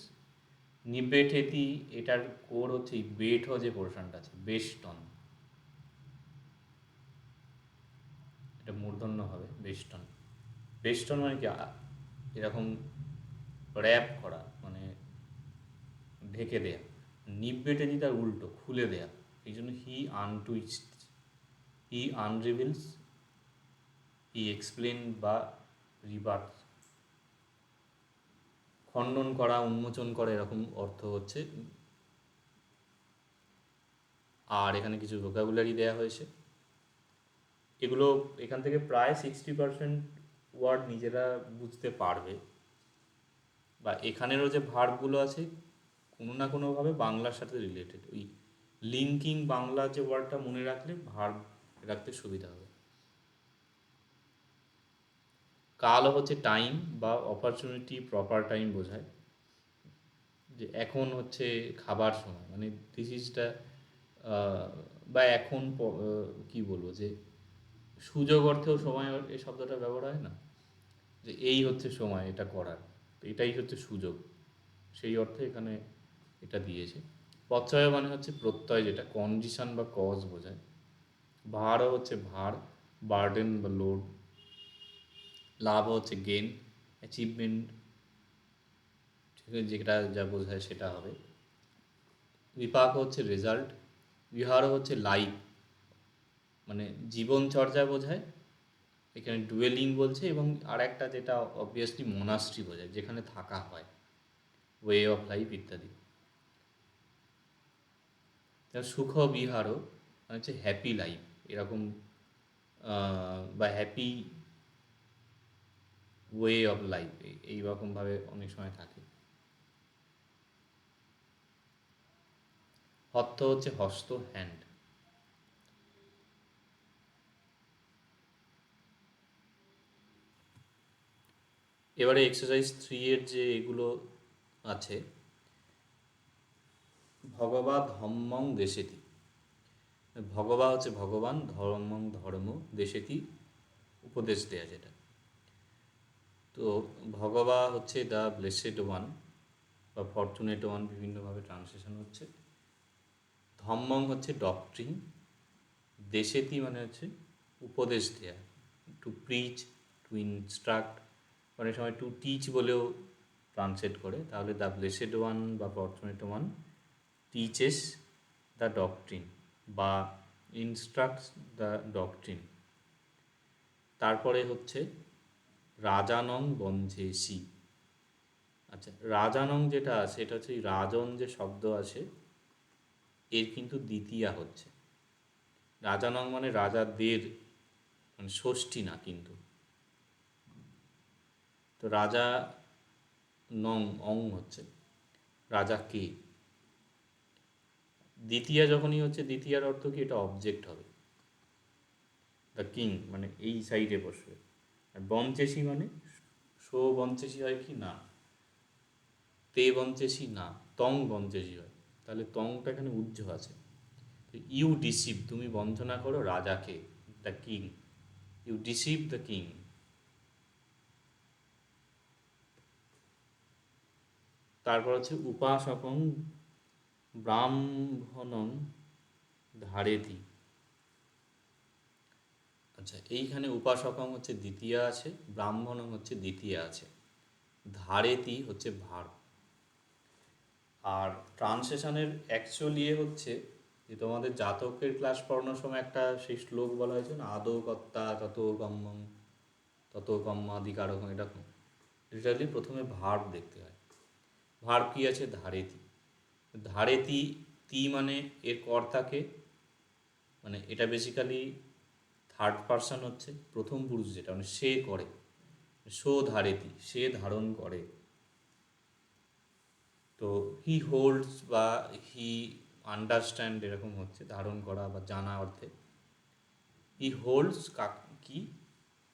নিবেঠেতি, এটার কোর হচ্ছে এই বেঠ যে পোর্শনটা আছে, বেষ্টন, এটা মূর্ধন্য হবে, বেষ্টন। বেষ্টন মানে কি এরকম র্যাপ করা, মানে ঢেকে দেয়া। নিবেঠেতি তার উল্টো, খুলে দেয়া। এই জন্য হি আনটুইস্ট, হি আনরিভিলস, হি এক্সপ্লেন বা রিবার্ট। খণ্ডন করা, উন্মোচন করা, এরকম অর্থ হচ্ছে। আর এখানে কিছু ভোকাবুলারি দেওয়া হয়েছে। এগুলো এখান থেকে প্রায় 60% ওয়ার্ড নিজেরা বুঝতে পারবে, বা এখানেরও যে ভার্বগুলো আছে কোনো না কোনোভাবে বাংলার সাথে রিলেটেড। ওই লিঙ্কিং বাংলা যে ওয়ার্ডটা মনে রাখলে ভার্ব রাখতে সুবিধা হবে। কালও হচ্ছে টাইম বা অপরচুনিটি, প্রপার টাইম বোঝায়, যে এখন হচ্ছে খাবার সময়, মানে দিস ইজটা, বা এখন কি বলবো, যে সুযোগ অর্থেও সময় এই শব্দটা ব্যবহার হয় না, যে এই হচ্ছে সময় এটা করার, তো এটাই হচ্ছে সুযোগ, সেই অর্থে এখানে এটা দিয়েছে। প্রত্যয় মানে হচ্ছে প্রত্যয়, যেটা কন্ডিশন বা কজ বোঝায়। ভারও হচ্ছে ভার, বার্ডেন বা লোড। লাভ হচ্ছে গেন, অ্যাচিভমেন্ট, ঠিক আছে, যেটা যা বোঝায় সেটা হবে। বিপাক হচ্ছে রেজাল্ট। বিহার হচ্ছে লাইফ, মানে জীবনচর্যা বোঝায়, এখানে ডুয়েলিং বলছে, এবং আর একটা যেটা অবভিয়াসলি মনাস্ট্রি বোঝায়, যেখানে থাকা হয়, ওয়ে অফ লাইফ ইত্যাদি। সুখ বিহারও মানে হচ্ছে হ্যাপি লাইফ, এরকম, বা হ্যাপি ওয়ে অফ লাইফ, এইরকমভাবে অনেক সময় থাকে। হস্ত হচ্ছে হস্ত, হ্যান্ড। এবারে এক্সারসাইজ 3 এর যে এগুলো আছে, ভগবা ধম্মং দেশেতি। ভগবা হচ্ছে ভগবান, ধর্মং ধর্ম, দেশেতি উপদেশ দেয়া যেটা। তো ভগবা হচ্ছে দ্য ব্লেসেড ওয়ান বা ফর্চুনেট ওয়ান, বিভিন্নভাবে ট্রান্সলেশন হচ্ছে। ধম্মং হচ্ছে ডক্ট্রিন, দেশেতি মানে হচ্ছে উপদেশ দেয়া, টু প্রিচ, টু ইনস্ট্রাক্ট, অনেক সময় টু টিচ বলেও ট্রান্সলেট করে, তাহলে দ্য ব্লেসেড ওয়ান বা fortunate one teaches the doctrine বা ইনস্ট্রাক্টস দ্য ডক্ট্রিন। তারপরে হচ্ছে রাজানং বঞ্ঝেসি। আচ্ছা, রাজানং যেটা আছে এটা হচ্ছে রাজন যে শব্দ আছে এর কিন্তু দ্বিতীয়া হচ্ছে। রাজানং মানে রাজাদের, মানে ষষ্ঠী না কিন্তু। তো রাজা নং, অং হচ্ছে রাজা কে। দ্বিতীয়া যখনই হচ্ছে, দ্বিতীয়ার অর্থ কি, এটা অবজেক্ট হবে, দ্য কিং মানে এই সাইডে বসবে। আর বঞ্চেসি মানে শো বঞ্চেসি হয় কি না, তে বঞ্চেসি না, তং বঞ্চেসি হয়, তাহলে তংটা এখানে উজ্জ আছে। তো ইউ ডিসিভ, তুমি বঞ্চনা করো রাজাকে, the king, you deceive the king. তারপর হচ্ছে উপাসকং ব্রাহ্মণং ধারেতি। আচ্ছা, এইখানে উপাসকং হচ্ছে দ্বিতীয় আছে, ব্রাহ্মণং হচ্ছে দ্বিতীয় আছে, ধারেতি হচ্ছে ভার। আর ট্রান্সলেশনের অ্যাকচুয়ালি হচ্ছে যে তোমাদের জাতকের ক্লাস পড়ানোর সময় একটা সেই শ্লোক বলা হয়েছে না, আদৌ কর্তা তত কম্মং তত কম্মাধিকারক, এরকম। লিটারালি প্রথমে ভার্ব দেখতে হয়। ভার্ব কী আছে, ধারেতি। ধারেতি, তি মানে এর কর্তাকে, মানে এটা বেসিক্যালি থার্ড পারসন হচ্ছে, প্রথম পুরুষ যেটা, মানে সে করে, সো ধারেতি, সে ধারণ করে। তো হি হোল্ডস বা হি আন্ডারস্ট্যান্ড, এরকম হচ্ছে ধারণ করা বা জানা অর্থে। হি হোল্ডস কি,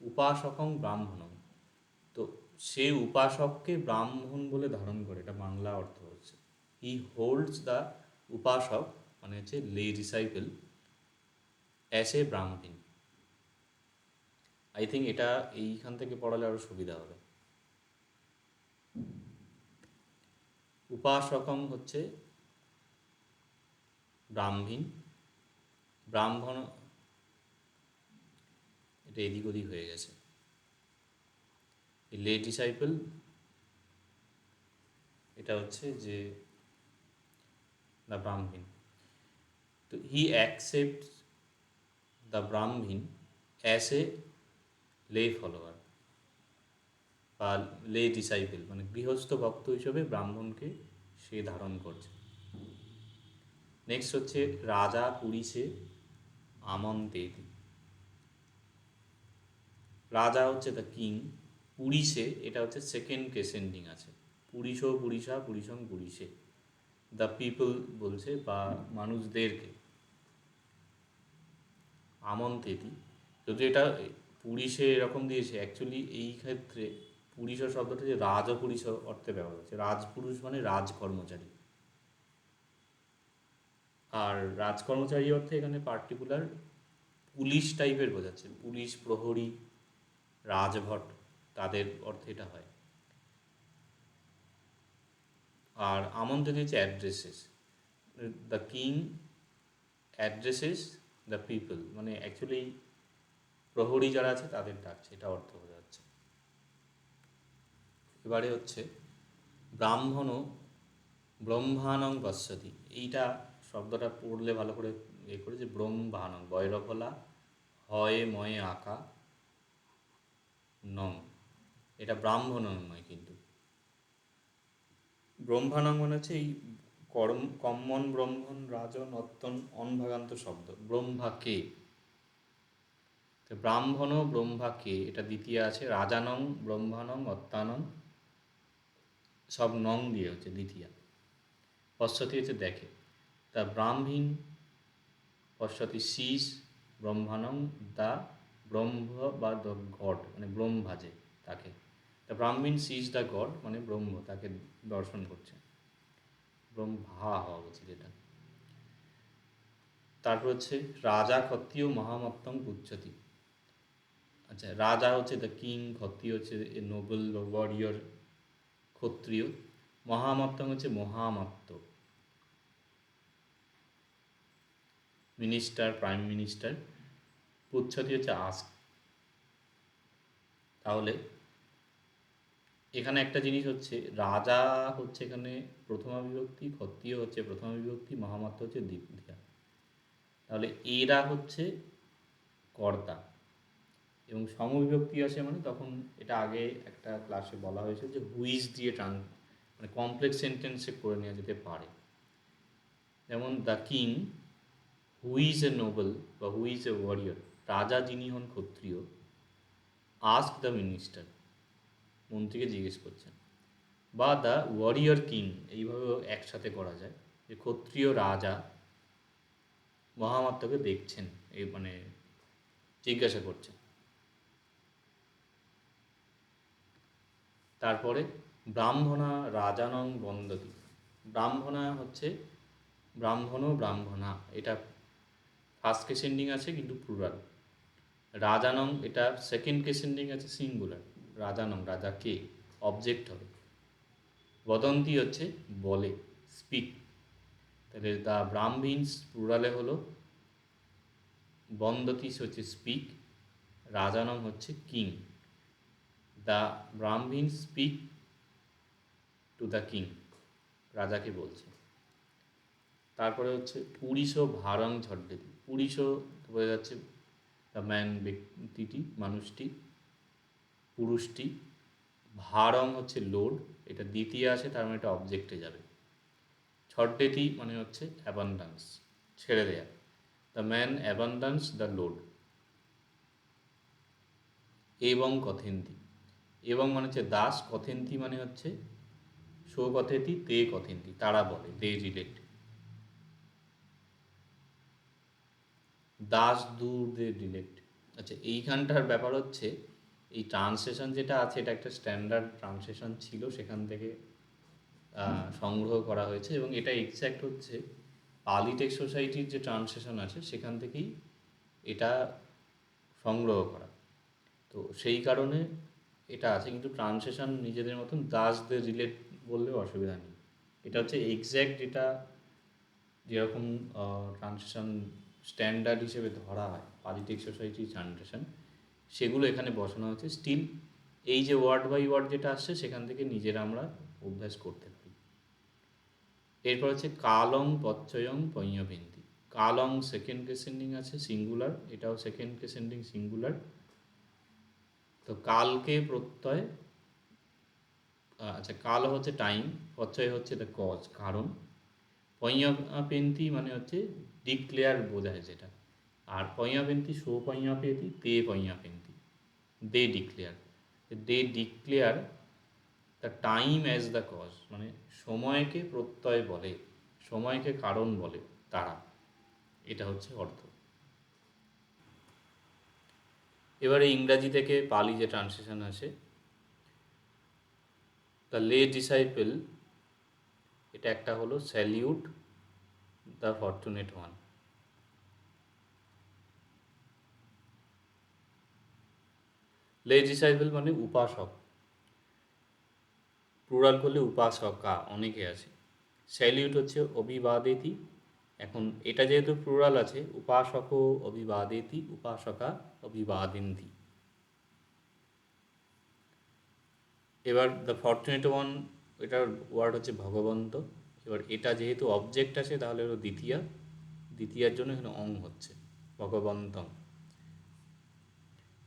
উপাসকং ব্রাহ্মণং, তো সে উপাসককে ব্রাহ্মণ বলে ধারণ করে, এটা বাংলা অর্থ হচ্ছে। হি হোল্ডস দ্য উপাসক মানে হচ্ছে লে ডিসাইপল অ্যাস এ ব্রাহ্মণ। আই থিঙ্ক এটা এইখান থেকে পড়ালে আরও সুবিধা হবে। উপাসকং হচ্ছে ব্রাহ্মণ, ব্রাহ্মণ, এটা এদিক ওদিক হয়ে গেছে। লে ডিসাইপল এটা হচ্ছে যে দ্য ব্রাহ্মণ। তো হি অ্যাকসেপ্টস দ্য ব্রাহ্মণ অ্যাস এ লে ফলোয়ার বা লে ডিসাইপল, মানে গৃহস্থ ভক্ত হিসেবে ব্রাহ্মণকে সে ধারণ করছে। নেক্সট হচ্ছে রাজা পুরীছে আমন্তেতি। রাজা হচ্ছে দ্য কিং। পুরিশে এটা হচ্ছে সেকেন্ড কেস এন্ডিং আছে, পুরিশো পুরিশা পুরিশং পুরিশে, দ্য পিপল বলছে বা মানুষদেরকে। আমন্ত্রেতি, যদি এটা পুরিশে এরকম দিয়েছে, অ্যাকচুয়ালি এই ক্ষেত্রে পুরিশ শব্দটা যে রাজ পুরিশ অর্থে ব্যবহার হচ্ছে, রাজপুরুষ মানে রাজকর্মচারী। আর রাজকর্মচারী অর্থে এখানে পার্টিকুলার পুলিশ টাইপের বোঝাচ্ছে, পুলিশ প্রহরী রাজভট তাদের অর্থে এটা হয়। আর আমন্ত্রিত হচ্ছে addresses, the king addresses the people, মানে অ্যাকচুয়ালি প্রহরী যারা আছে তাদের ডাকছে, এটা অর্থ বোঝা যাচ্ছে। এবারে হচ্ছে ব্রাহ্মণ ব্রহ্মানং পশ্যতি, এইটা শব্দটা পড়লে ভালো করে করে যে ব্রহ্মানং বৈরফলা হয় ময়ে আঁকা নং, এটা ব্রাহ্মণং নয় কিন্তু। ব্রহ্মানং মানে হচ্ছে এই কম্মন ব্রহ্মণ রাজন অত্তন অনভাগান্ত শব্দ, ব্রহ্মাকে। তো ব্রাহ্মণ ব্রহ্মাকে, এটা দ্বিতীয় আছে, রাজানং ব্রহ্মানং অত্তানং, সব নং দিয়ে হচ্ছে দ্বিতীয়া। পশ্চাতি হচ্ছে দেখে, তা ব্রাহ্মীণ পশ্চাতি শীষ ব্রহ্মানং দা ব্রহ্ম বা দ্য গড, মানে ব্রহ্মা যে তাকে, দ্য ব্রাহ্মীণ শীষ দ্য গড মানে ব্রহ্ম তাকে দর্শন করছে, ব্রহ্মা হওয়া উচিত যেটা। তারপর হচ্ছে রাজা ক্ষত্রিয় মহামত্তম পুচ্ছতি। আচ্ছা, রাজা হচ্ছে দ্য কিং, ক্ষত্রিয় হচ্ছে এ নোবেল ওয়ারিয়র ক্ষত্রিয়, মহামত্তম হচ্ছে মহামত্ত মিনিস্টার প্রাইম মিনিস্টার, পুচ্ছতি হচ্ছে আস্ক। তাহলে এখানে একটা জিনিস হচ্ছে, রাজা হচ্ছে এখানে প্রথমা বিভক্তি, ক্ষত্রিয় হচ্ছে প্রথমা বিভক্তি, মহামাত্র হচ্ছে দ্বিতীয়া। তাহলে এরা হচ্ছে কর্তা, এবং সমবিভক্তি আসে মানে তখন, এটা আগে একটা ক্লাসে বলা হয়েছে যে হুইজ দিয়ে মানে কমপ্লেক্স সেন্টেন্সে করে নেওয়া যেতে পারে। যেমন the king who's a noble বা হুইজ এ ওয়ারিয়র, রাজা যিনি হন ক্ষত্রিয়, আস্ক দ্য মিনিস্টার, মন্ত্রীকে জিজ্ঞেস করছেন। বা দ্য ওয়ারিয়র কিং, এইভাবেও একসাথে করা যায় যে ক্ষত্রিয় রাজা মহামাত্রকে দেখছেন, এই মানে জিজ্ঞাসা করছেন। তারপরে ব্রাহ্মণা রাজানং বন্দতি, ব্রাহ্মণা হচ্ছে ব্রাহ্মণ ব্রাহ্মণা, এটা ফার্স্ট কেস এন্ডিং আছে কিন্তু প্লুরাল। রাজানং এটা সেকেন্ড কেস এন্ডিং আছে সিঙ্গুলার, রাজানং রাজাকে, অবজেক্ট হবে। বদন্তি হচ্ছে বলে, স্পিক। তাহলে দ্য ব্রাহ্মিনস প্লুরালে হলো, বন্দতিস হচ্ছে স্পিক, রাজানং হচ্ছে king, the ব্রাহ্মিন speak to the king, রাজাকে বলছে। তারপরে হচ্ছে পুরিশো ভারং ঝড্ডেতি, পুরিশো বোঝা যাচ্ছে দ্য ম্যান, ব্যক্তিটি মানুষটি পুরুষটি, ভারং হচ্ছে লোড, এটা দ্বিতীয় আছে তার মানে এটা অবজেক্টে যাবে। ছড্ডেতি মানে হচ্ছে অ্যাবান্ডান্স, ছেড়ে দেয়া, the man abundance the load. এবং কথেন্তি, এবং মানে হচ্ছে দাস, কথেন্তি মানে হচ্ছে সো কথেতি তে কথেন্তি, তারা বলে, দে রিলেট। দাস দূর দে রিলেট। আচ্ছা, এইখানটার ব্যাপার হচ্ছে এই ট্রান্সলেশন যেটা আছে এটা একটা স্ট্যান্ডার্ড ট্রান্সলেশন ছিল, সেখান থেকে সংগ্রহ করা হয়েছে, এবং এটা এক্স্যাক্ট হচ্ছে পালিটেক্স সোসাইটির যে ট্রান্সলেশন আছে সেখান থেকেই এটা সংগ্রহ করা। তো সেই কারণে এটা আছে, কিন্তু ট্রান্সলেশন নিজেদের মতন দাসদের রিলেট বললেও অসুবিধা নেই। এটা হচ্ছে এক্স্যাক্ট যেটা যেরকম ট্রান্সলেশন স্ট্যান্ডার্ড হিসেবে ধরা হয় পালিটেক্স সোসাইটির ট্রান্সলেশন, সেগুলো এখানে বসানো হচ্ছে। স্টিল এই যে ওয়ার্ড বাই ওয়ার্ড যেটা আসছে সেখান থেকে নিজেরা আমরা অভ্যাস করতে পারি। এরপর হচ্ছে কালং পচ্চয়ং পඤ্যভিন্তি, কালং সেকেন্ড কেস এন্ডিং আছে সিঙ্গুলার, এটাও সেকেন্ড কেস এন্ডিং সিঙ্গুলার। তো কালকে প্রত্যয়, আচ্ছা কাল হচ্ছে টাইম, পচ্চয় হচ্ছে দ্য কজ কারণ, পඤ্যপেন্তি মানে হচ্ছে ডিক্লেয়ার বোঝায় যেটা, আর পඤ্যপেন্তি সো পඤ্যপেতি তে পඤ্যপেন্তি, they declare the time as the cause, মানে সময়কে প্রত্যয় বলে, সময়কে কারণ বলে তারা, এটা হচ্ছে অর্থ। এবারে ইংরাজি থেকে পালি যে ট্রান্সলেশন আছে, দ্য লে ডিসাইপল, এটা একটা হলো স্যালিউট দ্য ফর্চুনেট ওয়ান। লে ডিসাইপল মানে উপাসক, প্লুরাল করলে উপাসকা, অনেকে আছে। স্যালিউট হচ্ছে অভিবাদেতি, এখন এটা যেহেতু প্লুরাল আছে, উপাসকও অভিবাদেতি, উপাসকা অভিবাদেন্তি। এবার দ্য ফর্চুনেট ওয়ান, এটার ওয়ার্ড হচ্ছে ভগবন্ত। এবার এটা যেহেতু অবজেক্ট আছে তাহলে হলো দ্বিতীয়া, দ্বিতীয়ার জন্য এখানে অং হচ্ছে ভগবন্তম।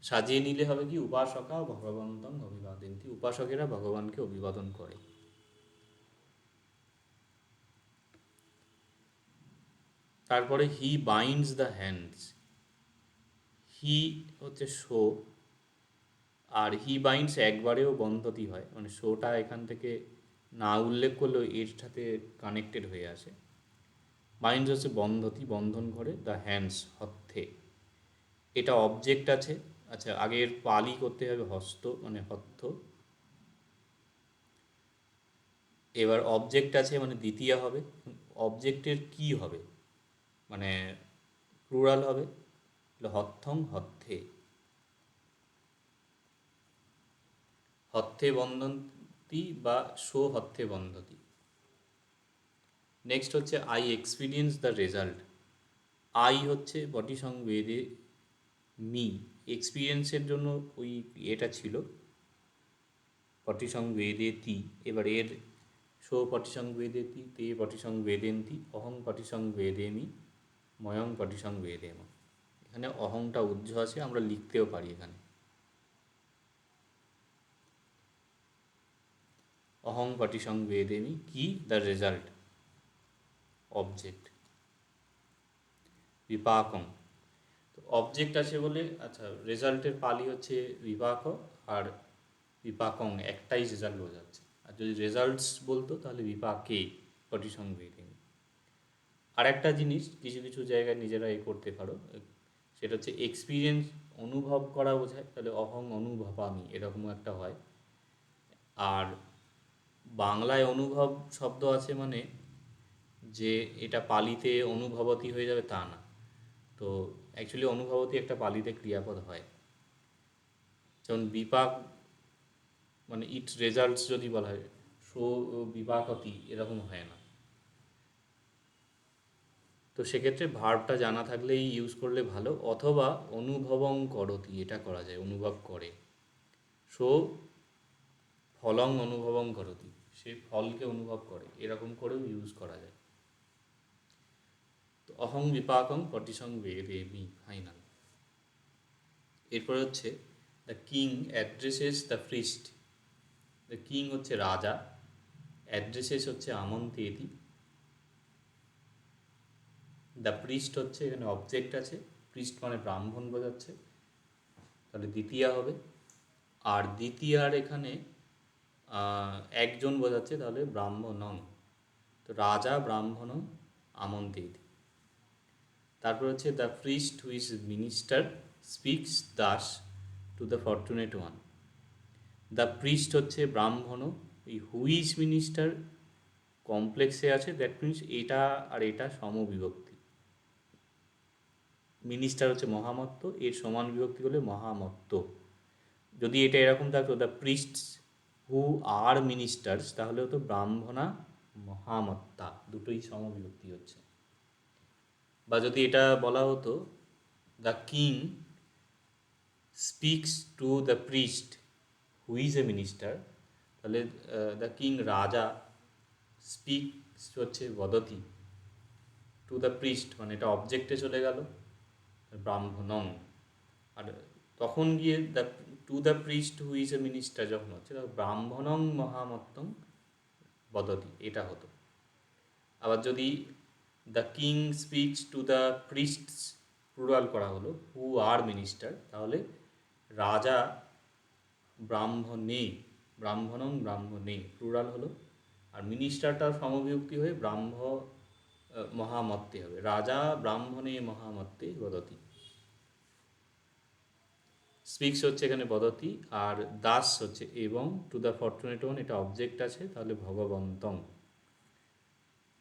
সাজিয়ে নিলে হবে কি উপাসকা ভগবন্তম অভিবাদন্তি, উপাসকেরা ভগবানকে অভিবাদন করে। তারপরে হি বাইন্ডস দ্য হ্যান্ডস, হি হচ্ছে শো, আর হি বাইন্ডস একবারেও বন্ধতি হয়, মানে শোটা এখান থেকে না উল্লেখ করলেও এর সাথে কানেক্টেড হয়ে আসে। বাইন্ডস হচ্ছে বন্ধতি, বন্ধন করে, দ্য হ্যান্ডস হত্যে, এটা অবজেক্ট আছে। আচ্ছা, আগের পালি করতে হবে হস্ত মানে হত্থ, এবার অবজেক্ট আছে মানে দ্বিতীয় হবে, অবজেক্টের কি হবে, মানে প্লুরাল হবে, হত্থং হত্যে, হত্যে বন্ধন্তি বা শো হত্যে বন্ধতি। নেক্সট হচ্ছে I experience the result, I হচ্ছে বটি সংবেদে মি, এক্সপিরিয়েন্সের জন্য ওই এটা ছিল পটি সংবেদেতি, এবার এর শো পটি সংবেদেতি, তে পটি সংবেদেন্তি, অহং পটি সংবেদেমি, ময়ং পটি সংবেদেম। এখানে অহংটা উজ্জ আছে, আমরা লিখতেও পারি এখানে অহং পটি সংবেদেমি, কি দ্য রেজাল্ট, অবজেক্ট। বিপাকং, তো অবজেক্ট আছে বলে, আচ্ছা রেজাল্টের পালি হচ্ছে বিপাক, আর বিপাকং একটাই রেজাল্ট বোঝাচ্ছে। আর যদি রেজাল্টস বলতো তাহলে বিপাকে পটি সংবেদিনী। আর একটা জিনিস কিছু কিছু জায়গায় নিজেরা করতে পারো, সেটা হচ্ছে এক্সপিরিয়েন্স অনুভব করা বোঝায়, তাহলে অহং অনুভবামি এরকমও একটা হয়। আর বাংলায় অনুভব শব্দ আছে মানে যে এটা পালিতে অনুভবতী হয়ে যাবে তা না, তো অ্যাকচুয়ালি অনুভবতী একটা পালিতে ক্রিয়াপদ হয়। যেমন বিপাক মানে ইট রেজাল্টস যদি বলা হয়, সো বিপাকতি এরকম হয় না। তো সেক্ষেত্রে ভার্বটা জানা থাকলেই ইউজ করলে ভালো, অথবা অনুভবং করতি, এটা করা যায়, অনুভব করে। সো ফলং অনুভবং করতি, সে ফলকে অনুভব করে, এরকম করেও ইউজ করা যায়। তো অহং বিপাকং পটিসং বেদেমি, ফাইনাল। এরপরে হচ্ছে the king addresses the priest, the king হচ্ছে রাজা, অ্যাড্রেসেস হচ্ছে আমন্ত্রেতি, দ্য প্রিস্ট হচ্ছে এখানে অবজেক্ট আছে, প্রিস্ট মানে ব্রাহ্মণ বোঝাচ্ছে, তাহলে দ্বিতীয়া হবে। আর দ্বিতীয়ার এখানে একজন বোঝাচ্ছে, তাহলে ব্রাহ্মণং, তো রাজা ব্রাহ্মণং আমন্ত্রেতি। তারপর হচ্ছে the priest who's minister speaks thus to the fortunate one, the priest হচ্ছে ব্রাহ্মণ, এই হুইজ মিনিস্টার কমপ্লেক্সে আছে, দ্যাট মিনস এটা আর এটা সমবিভক্তি, মিনিস্টার হচ্ছে মহামত্ত, এর সমান বিভক্তি হলে মহামত্ত। যদি এটা এরকম থাকতো দ্য প্রিস্টস হু আর মিনিস্টার্স, তাহলে হতো ব্রাহ্মণা মহামত্তা, দুটোই সমবিভক্তি হচ্ছে। বা যদি এটা বলা হতো the king speaks to the priest who is a minister, তাহলে দ্য কিং রাজা স্পিক্স হচ্ছে বদতি টু দ্য প্রিস্ট, মানে এটা অবজেক্টে চলে গেল ব্রাহ্মণং, আর তখন গিয়ে the to the priest who is a minister যখন হচ্ছে ব্রাহ্মণং মহামত্তং বদতি, এটা হতো। আবার যদি the king speaks to the priests plural করা হলো হু আর মিনিস্টার, তাহলে রাজা ব্রাহ্মণে, ব্রাহ্মণং ব্রাহ্মণে প্লুরাল হলো, আর মিনিস্টারটার সমবিভক্তি হয়ে মহামত্তে হবে, রাজা ব্রাহ্মণে মহামত্তে বদতি। স্পিক্স হচ্ছে এখানে বদতি, আর দাস হচ্ছে এবং, টু দ্য ফর্চুনেট ওয়ান এটা অবজেক্ট আছে, তাহলে ভগবন্তং,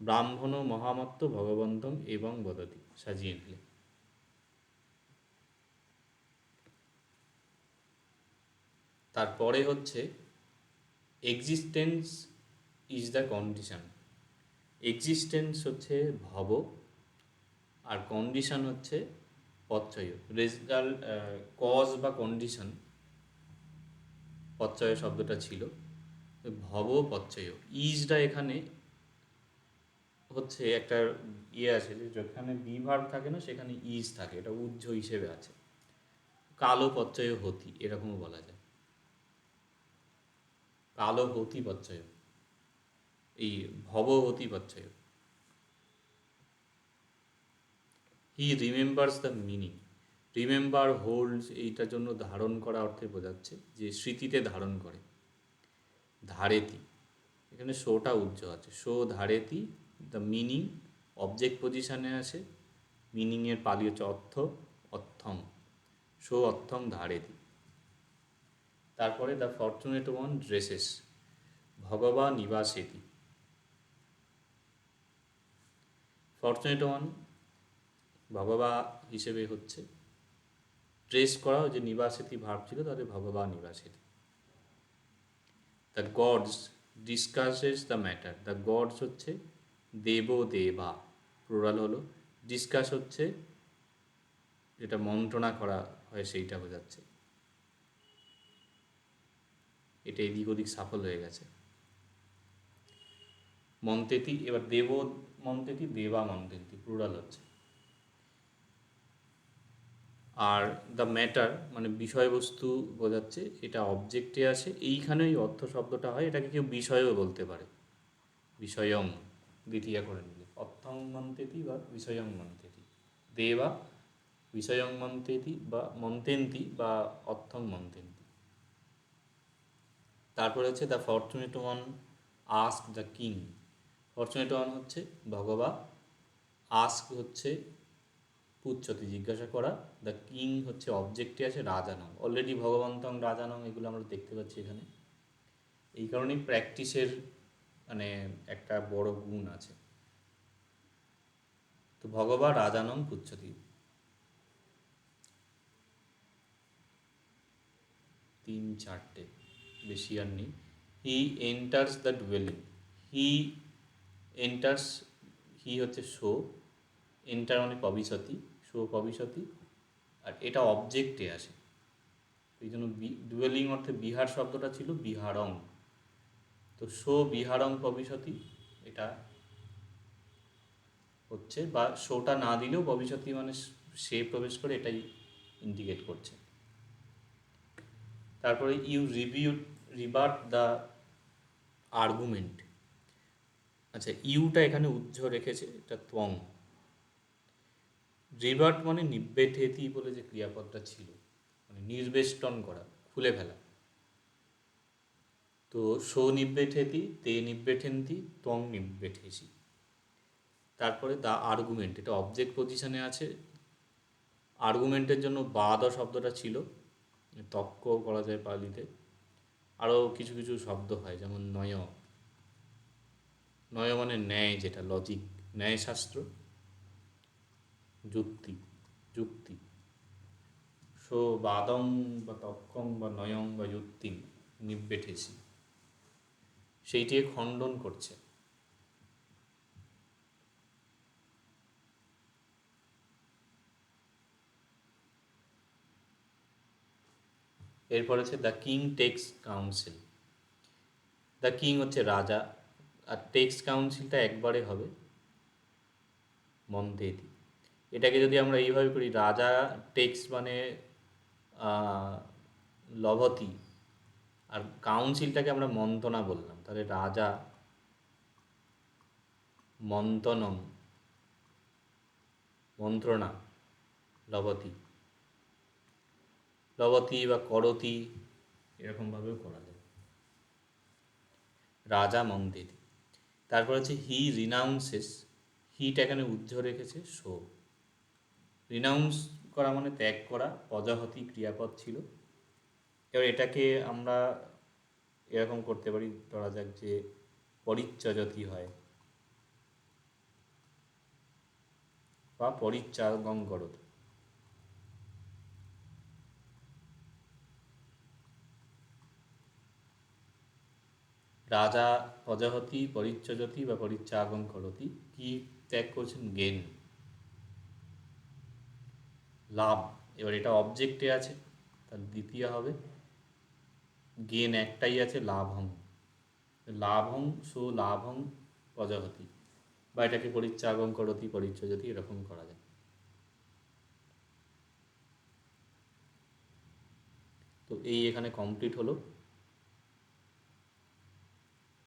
ব্রাহ্মণ মহামত্ত ভগবন্তং এবং বদতি সাজিয়ে নিলে। তারপরে হচ্ছে existence is the condition. Existence হচ্ছে ভব, আর কন্ডিশন হচ্ছে প্রত্যয়। রেজাল্ট, কজ বা কন্ডিশন প্রত্যয় শব্দটা ছিল, ভব প্রত্যয়। ইজটা এখানে হচ্ছে একটা আছে যে যেখানে বি ভার্ব থাকে না সেখানে ইজ থাকে, এটা উজ্জ হিসেবে আছে। কালো প্রত্যয় হতি এরকমও বলা যায়, কালো হতি প্রত্যয়, এই ভবহতি প্রত্যয়। He remembers the meaning. Remember, holds এইটার জন্য ধারণ করা অর্থে বোঝাচ্ছে, যে স্মৃতিতে ধারণ করে। ধারেতি, এখানে শোটা উজ্জ আছে, শো ধারেতি, দ্য মিনিং অবজেক্ট পজিশানে আসে, মিনিংয়ের পালি হচ্ছে অর্থ, অর্থম, শো অর্থম ধারেতি। তারপরে দ্য ফর্চুনেট ওয়ান ড্রেসেস ভগবা নিবাসেতি। ফর্চুনেট ওয়ান ভগবা হিসেবে হচ্ছে, ট্রেস করা যে নিবাসেতি ভার্ব ছিল তাহলে ভগবা নিবাসেতি। The gods discusses the matter. The gods হচ্ছে দেব দেবা প্লুরাল হলো, ডিসকাস হচ্ছে যেটা মন্ত্রণা করা হয় সেইটা বোঝাচ্ছে, এটা এদিক ওদিক সাফল হয়ে গেছে। মন্তেতি, এবার দেব মন্তেতি, দেবা মন্তেতি প্লুরাল হচ্ছে। আর দ্য ম্যাটার মানে বিষয়বস্তু বোঝাচ্ছে, এটা অবজেক্টে আসে, এইখানেই অর্থ শব্দটা হয়, এটাকে কেউ বিষয়ও বলতে পারে, বিষয়ং দ্বিতীয় করে নিলে, অর্থং মন্তেতি বা বিষয়ং মন্তেতি, দেবা বিষয়ং মন্তেতি বা মন্তেন্তি বা অর্থং মন্তেন্তি। তারপরে হচ্ছে the fortunate one ask the king. Fortunate one হচ্ছে ভগবা, আস্ক হচ্ছে পুচ্ছতি জিজ্ঞাসা করা, দ্য কিং হচ্ছে অবজেক্টে আছে রাজানং, অলরেডি ভগবন্তং রাজানং এগুলো আমরা দেখতে পাচ্ছি এখানে। এই কারণেই প্র্যাকটিসের মানে একটা বড় গুণ আছে। তো ভগবা রাজানং পুচ্ছতি, 3-4টে, বেশি আর নেই। He enters the dwelling. He enters, he হচ্ছে শো, এন্টার মানে ভবিষ্যতি, শো ভবিষ্যতি, আর এটা অবজেক্টে আসে, এই জন্য ডুয়েলিং অর্থে বিহার শব্দটা ছিল বিহারং, তো শো বিহারং ভবিষ্যতি এটা হচ্ছে, বা শোটা না দিলেও ভবিষ্যতি মানে সে প্রবেশ করে এটাই ইন্ডিকেট করছে। তারপরে ইউ রিবার্ট দ্য আর্গুমেন্ট। আচ্ছা, ইউটা এখানে উজ্জ রেখেছে, এটা ত্বং। রিবার্ট মানে নিব্বেঠেতি বলে যে ক্রিয়াপদটা ছিল, মানে নির্বেষ্টন করা, খুলে ফেলা। তো সো নিব্বেঠেতি, তে নিব্বেঠেন্তি, ত্বং নিব্বেঠেসি। তারপরে দ্য আর্গুমেন্ট, এটা অবজেক্ট পজিশনে আছে, আর্গুমেন্টের জন্য বাদ শব্দটা ছিল, তক্ক করা যায় পালিতে। আরও কিছু কিছু শব্দ হয়, যেমন নয়, নয় মানে ন্যায়, যেটা লজিক, ন্যায়শাস্ত্র, যুক্তি, যুক্তি। সো বাদং বা তক্কং বা নয়ং বা যুক্তিং নিব্বেঠেসি, সেইটিকে খণ্ডন করছে। এরপর হচ্ছে the king takes council. The king হচ্ছে রাজা, আর টেক্স কাউন্সিলটা একবারে হবে মন্তেতি। এটাকে যদি আমরা এইভাবে করি, রাজা টেক্স মানে লভতি, আর কাউন্সিলটাকে আমরা মন্ত্রণা বললাম, তাহলে রাজা মন্ত্রণং, মন্ত্রণা, লভতি, লভতি বা করতি এরকমভাবেও করা যায়। রাজা মন্দির, তারপর হচ্ছে হি রিনাউন্সেস, হিটা এখানে উজ্জ্ব রেখেছে শো। রিনাউন্স করা মানে ত্যাগ করা, পজাহতি ক্রিয়াপদ ছিল। এবার এটাকে আমরা এরকম করতে পারি, ধরা যাক যে পরিচ্যজতি হয় বা পরিচ্যাগং করত। রাজা পজাহতি পরিচ্যজতি বা পরিচ্যাগং করতি, কি ত্যাগ করছেন? জ্ঞান, লাভ। এবার এটা অবজেক্টে আছে, তার দ্বিতীয় হবে। জ্ঞান একটাই আছে, লাভং, লাভং সো লাভং পজাহতি, বা এটাকে পরিচ্যাগং করতি পরিচ্যজতি এরকম করা যায়। তো এই এখানে কমপ্লিট হলো।